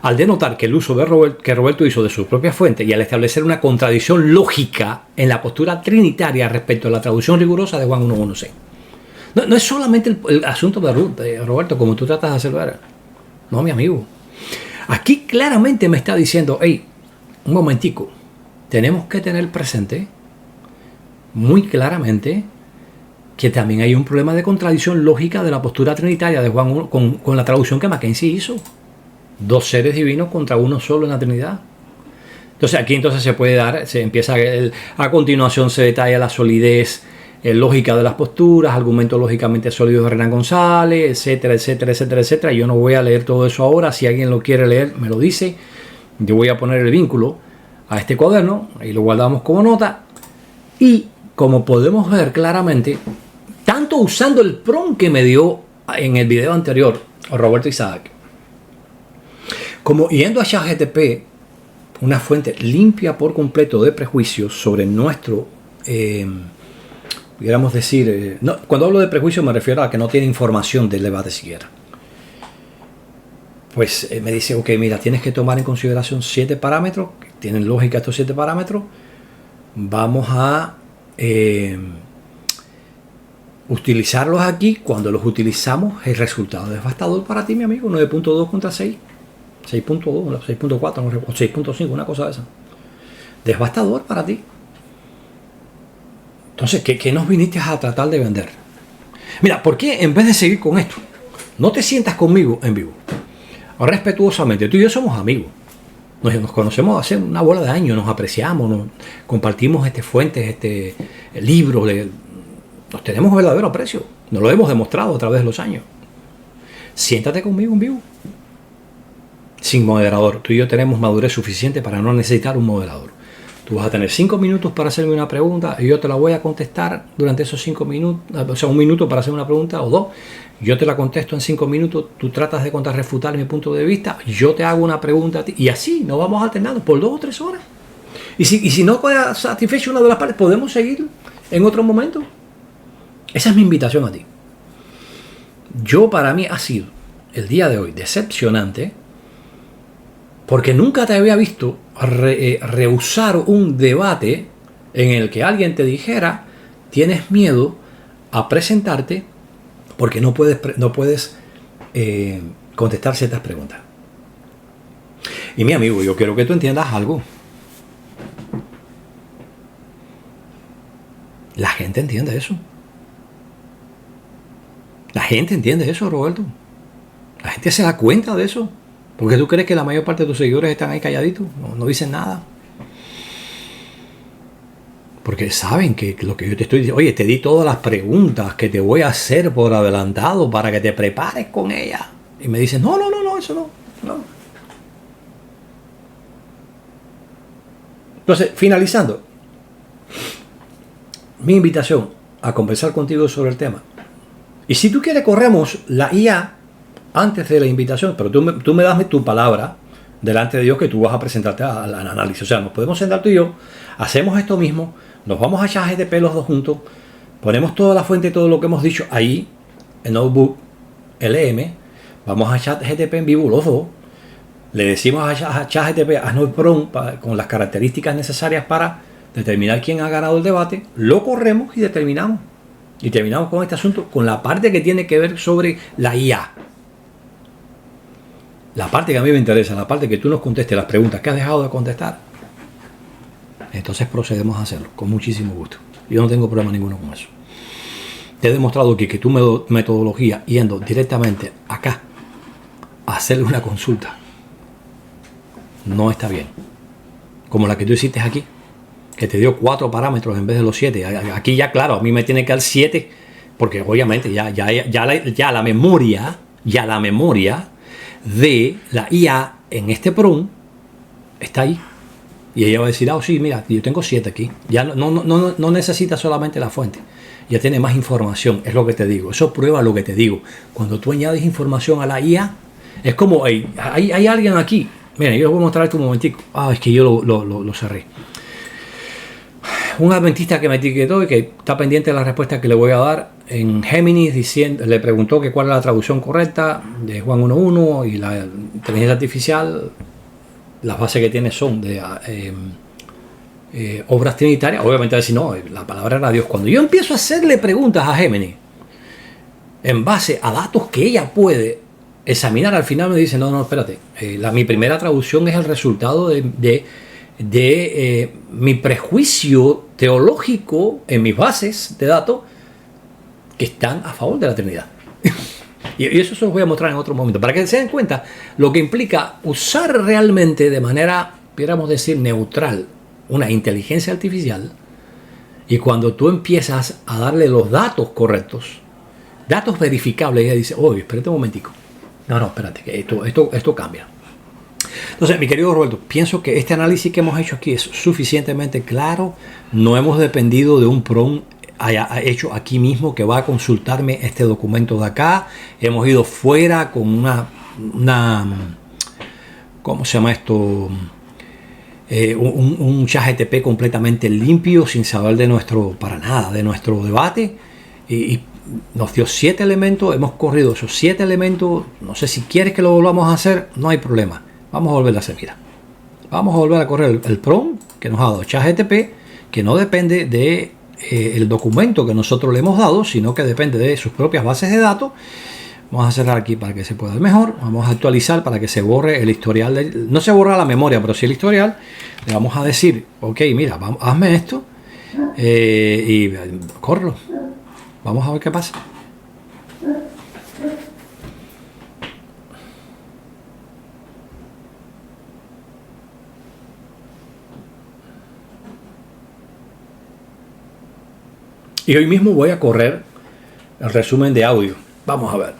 Al denotar que el uso que Roberto hizo de sus propias fuentes y al establecer una contradicción lógica en la postura trinitaria respecto a la traducción rigurosa de Juan 1:1:6. No es solamente el asunto de Roberto, como tú tratas de hacerlo ahora. No, mi amigo. Aquí claramente me está diciendo, hey, un momentico, tenemos que tener presente muy claramente que también hay un problema de contradicción lógica de la postura trinitaria de Juan 1 con la traducción que Mackenzie hizo. 2 seres divinos contra uno solo en la Trinidad. Entonces aquí se puede dar, se empieza a continuación se detalla la solidez lógica de las posturas, argumentos lógicamente sólidos de Hernán González, etcétera, etcétera, etcétera, etcétera. Yo no voy a leer todo eso ahora. Si alguien lo quiere leer, me lo dice. Yo voy a poner el vínculo a este cuaderno, ahí lo guardamos como nota. Y como podemos ver claramente, tanto usando el prompt que me dio en el video anterior Roberto Isaac, como yendo a ChatGPT, una fuente limpia por completo de prejuicios sobre nuestro, pudiéramos decir, cuando hablo de prejuicios me refiero a que no tiene información del debate siquiera. Pues me dice, ok, mira, tienes que tomar en consideración 7 parámetros tienen lógica estos 7 parámetros, vamos a utilizarlos aquí. Cuando los utilizamos, el resultado es devastador para ti, mi amigo. 9.2 contra 6, 6.2, 6.4, no recuerdo, 6.5, una cosa de esa. Devastador para ti. Entonces, ¿qué nos viniste a tratar de vender? Mira, ¿por qué en vez de seguir con esto, no te sientas conmigo en vivo? Respetuosamente, tú y yo somos amigos. Nos conocemos hace una bola de años, nos apreciamos, compartimos fuentes, libros, nos tenemos verdadero aprecio. Nos lo hemos demostrado a través de los años. Siéntate conmigo en vivo. Sin moderador. Tú y yo tenemos madurez suficiente para no necesitar un moderador. Tú vas a tener 5 minutos para hacerme una pregunta y yo te la voy a contestar durante esos 5 minutos, o sea, 1 minuto para hacer una pregunta o 2. Yo te la contesto en 5 minutos, tú tratas de contrarrefutar mi punto de vista, yo te hago una pregunta a ti y así nos vamos alternando por 2 o 3 horas. Y si no queda satisfecho una de las partes, podemos seguir en otro momento. Esa es mi invitación a ti. Para mí ha sido el día de hoy decepcionante porque nunca te había visto rehusar un debate en el que alguien te dijera tienes miedo a presentarte porque no puedes contestar ciertas preguntas. Y mi amigo, yo quiero que tú entiendas algo. La gente entiende eso. La gente entiende eso, Roberto. La gente se da cuenta de eso. ¿Por qué tú crees que la mayor parte de tus seguidores están ahí calladitos? No dicen nada. Porque saben que lo que yo te estoy diciendo, oye, te di todas las preguntas que te voy a hacer por adelantado para que te prepares con ellas. Y me dicen, no, eso no. Entonces, finalizando, mi invitación a conversar contigo sobre el tema. Y si tú quieres, corremos la IA antes de la invitación, pero tú me das tu palabra delante de Dios que tú vas a presentarte al análisis. O sea, nos podemos sentar tú y yo, hacemos esto mismo, nos vamos a ChatGPT los dos juntos, ponemos toda la fuente y todo lo que hemos dicho ahí, en Notebook LM, vamos a ChatGPT en vivo los dos, le decimos a ChatGPT, haznos prompt con las características necesarias para determinar quién ha ganado el debate, lo corremos y determinamos. Y terminamos con este asunto, con la parte que tiene que ver sobre la IA. La parte que a mí me interesa, la parte que tú nos contestes las preguntas que has dejado de contestar. Entonces procedemos a hacerlo, con muchísimo gusto. Yo no tengo problema ninguno con eso. Te he demostrado que tu metodología, yendo directamente acá, a hacerle una consulta, no está bien. Como la que tú hiciste aquí, que te dio 4 parámetros en vez de los 7. Aquí ya, claro, a mí me tiene que dar 7, porque obviamente ya la memoria de la IA en este prompt está ahí. Y ella va a decir, sí, mira, yo tengo 7 aquí. Ya no necesita solamente la fuente. Ya tiene más información, es lo que te digo. Eso prueba lo que te digo. Cuando tú añades información a la IA, es como, hay alguien aquí. Mira, yo les voy a mostrar esto un momentico. Es que yo lo cerré. Un adventista que me etiquetó y que está pendiente de la respuesta que le voy a dar en Géminis, le preguntó que cuál es la traducción correcta de Juan 1.1 y la inteligencia artificial, las bases que tiene son de obras trinitarias. Obviamente va a decir, no, la palabra era Dios. Cuando yo empiezo a hacerle preguntas a Géminis en base a datos que ella puede examinar, al final me dice, no, espérate, mi primera traducción es el resultado de mi prejuicio teológico en mis bases de datos que están a favor de la Trinidad. Y eso se los voy a mostrar en otro momento, para que se den cuenta lo que implica usar realmente de manera, pudiéramos decir, neutral, una inteligencia artificial. Y cuando tú empiezas a darle los datos correctos, datos verificables, ella dice, espérate un momentico. No, espérate, que esto cambia. Entonces, mi querido Roberto, pienso que este análisis que hemos hecho aquí es suficientemente claro. No hemos dependido de un prompt hecho aquí mismo que va a consultarme este documento de acá. Hemos ido fuera con una ¿cómo se llama esto? Un ChatGPT completamente limpio, sin saber de nuestro debate. Y nos dio 7 elementos, hemos corrido esos 7 elementos. No sé si quieres que lo volvamos a hacer, no hay problema. Vamos a volver a hacer, mira. Vamos a volver a correr el prompt que nos ha dado ChatGPT, que no depende de el documento que nosotros le hemos dado, sino que depende de sus propias bases de datos. Vamos a cerrar aquí para que se pueda ver mejor. Vamos a actualizar para que se borre el historial. No se borra la memoria, pero sí el historial. Le vamos a decir, ok, mira, hazme esto y córrelo. Vamos a ver qué pasa. Y hoy mismo voy a correr el resumen de audio. Vamos a ver.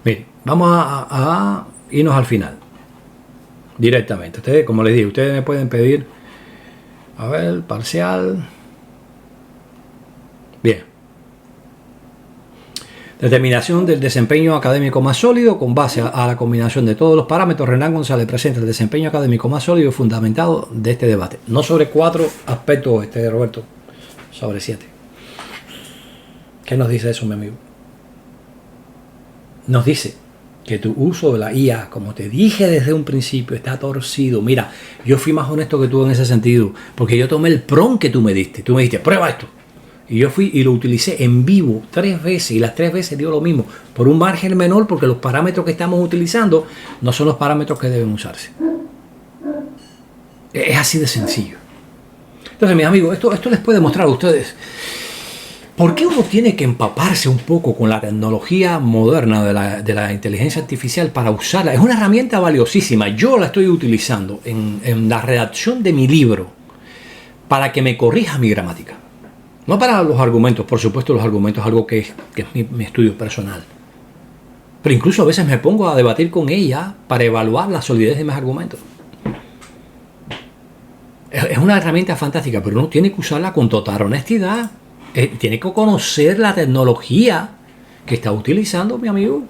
Miren, vamos a irnos al final. Directamente. Ustedes, como les digo, ustedes me pueden pedir. A ver, parcial. Bien. Determinación del desempeño académico más sólido con base a la combinación de todos los parámetros. Renan González presenta el desempeño académico más sólido y fundamentado de este debate. No sobre 4 aspectos, Roberto, sobre 7. ¿Qué nos dice eso, mi amigo? Nos dice que tu uso de la IA, como te dije desde un principio, está torcido. Mira, yo fui más honesto que tú en ese sentido, porque yo tomé el prompt que tú me diste. Tú me dijiste, prueba esto. Y yo fui y lo utilicé en vivo 3 veces y las 3 veces dio lo mismo, por un margen menor, porque los parámetros que estamos utilizando no son los parámetros que deben usarse. Es así de sencillo. Entonces, mis amigos, esto les puede mostrar a ustedes por qué uno tiene que empaparse un poco con la tecnología moderna de la inteligencia artificial para usarla. Es una herramienta valiosísima. Yo la estoy utilizando en la redacción de mi libro para que me corrija mi gramática. No para los argumentos, por supuesto los argumentos es algo que es mi estudio personal. Pero incluso a veces me pongo a debatir con ella para evaluar la solidez de mis argumentos. Es una herramienta fantástica, pero uno tiene que usarla con total honestidad. Tiene que conocer la tecnología que está utilizando, mi amigo.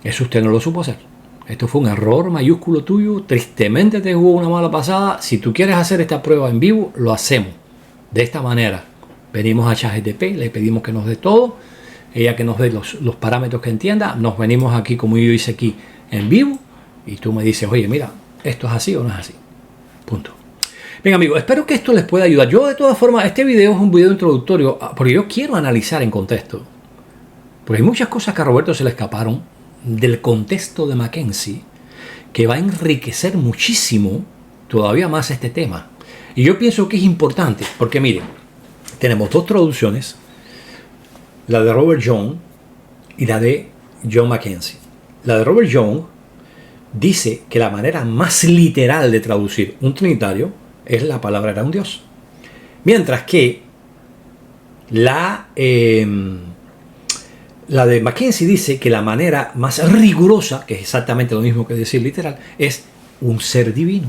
Eso usted no lo supo hacer. Esto fue un error mayúsculo tuyo. Tristemente te jugó una mala pasada. Si tú quieres hacer esta prueba en vivo, lo hacemos. De esta manera, venimos a ChatGPT, le pedimos que nos dé todo, ella que nos dé los parámetros que entienda, nos venimos aquí como yo hice aquí en vivo y tú me dices, oye, mira, ¿esto es así o no es así? Punto. Bien, amigos, espero que esto les pueda ayudar. Yo, de todas formas, este video es un video introductorio porque yo quiero analizar en contexto. Porque hay muchas cosas que a Roberto se le escaparon del contexto de Mackenzie que va a enriquecer muchísimo todavía más este tema. Y yo pienso que es importante, porque miren, tenemos 2 traducciones, la de Robert Young y la de John Mackenzie. La de Robert Young dice que la manera más literal de traducir un trinitario es la palabra era un Dios. Mientras que la de Mackenzie dice que la manera más rigurosa, que es exactamente lo mismo que decir literal, es un ser divino,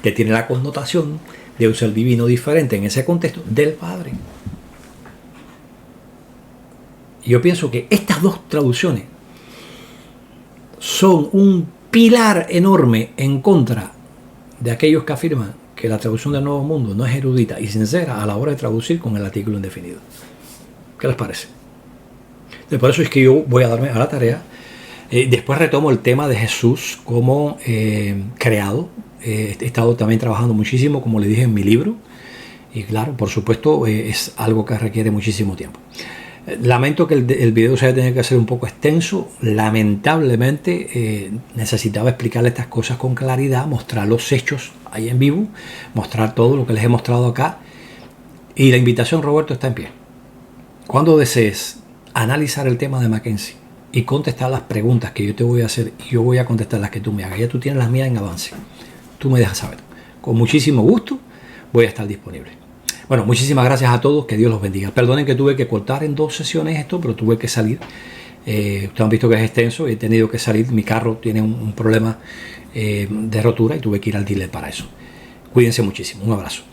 que tiene la connotación de un ser divino diferente en ese contexto del Padre. Y yo pienso que estas 2 traducciones son un pilar enorme en contra de aquellos que afirman que la traducción del Nuevo Mundo no es erudita y sincera a la hora de traducir con el artículo indefinido. ¿Qué les parece? Por eso es que yo voy a darme a la tarea. Después retomo el tema de Jesús como creado. He estado también trabajando muchísimo, como le dije en mi libro, y claro, por supuesto, es algo que requiere muchísimo tiempo. Lamento que el video se haya tenido que hacer un poco extenso. Lamentablemente necesitaba explicarle estas cosas con claridad, mostrar los hechos ahí en vivo, mostrar todo lo que les he mostrado acá. Y la invitación, Roberto, está en pie. Cuando desees analizar el tema de Mackenzie y contestar las preguntas que yo te voy a hacer, y yo voy a contestar las que tú me hagas, ya tú tienes las mías en avance, tú me dejas saber. Con muchísimo gusto voy a estar disponible. Bueno, muchísimas gracias a todos, que Dios los bendiga. Perdonen que tuve que cortar en 2 sesiones esto, pero tuve que salir. Ustedes han visto que es extenso y he tenido que salir. Mi carro tiene un problema de rotura y tuve que ir al dealer para eso. Cuídense muchísimo. Un abrazo.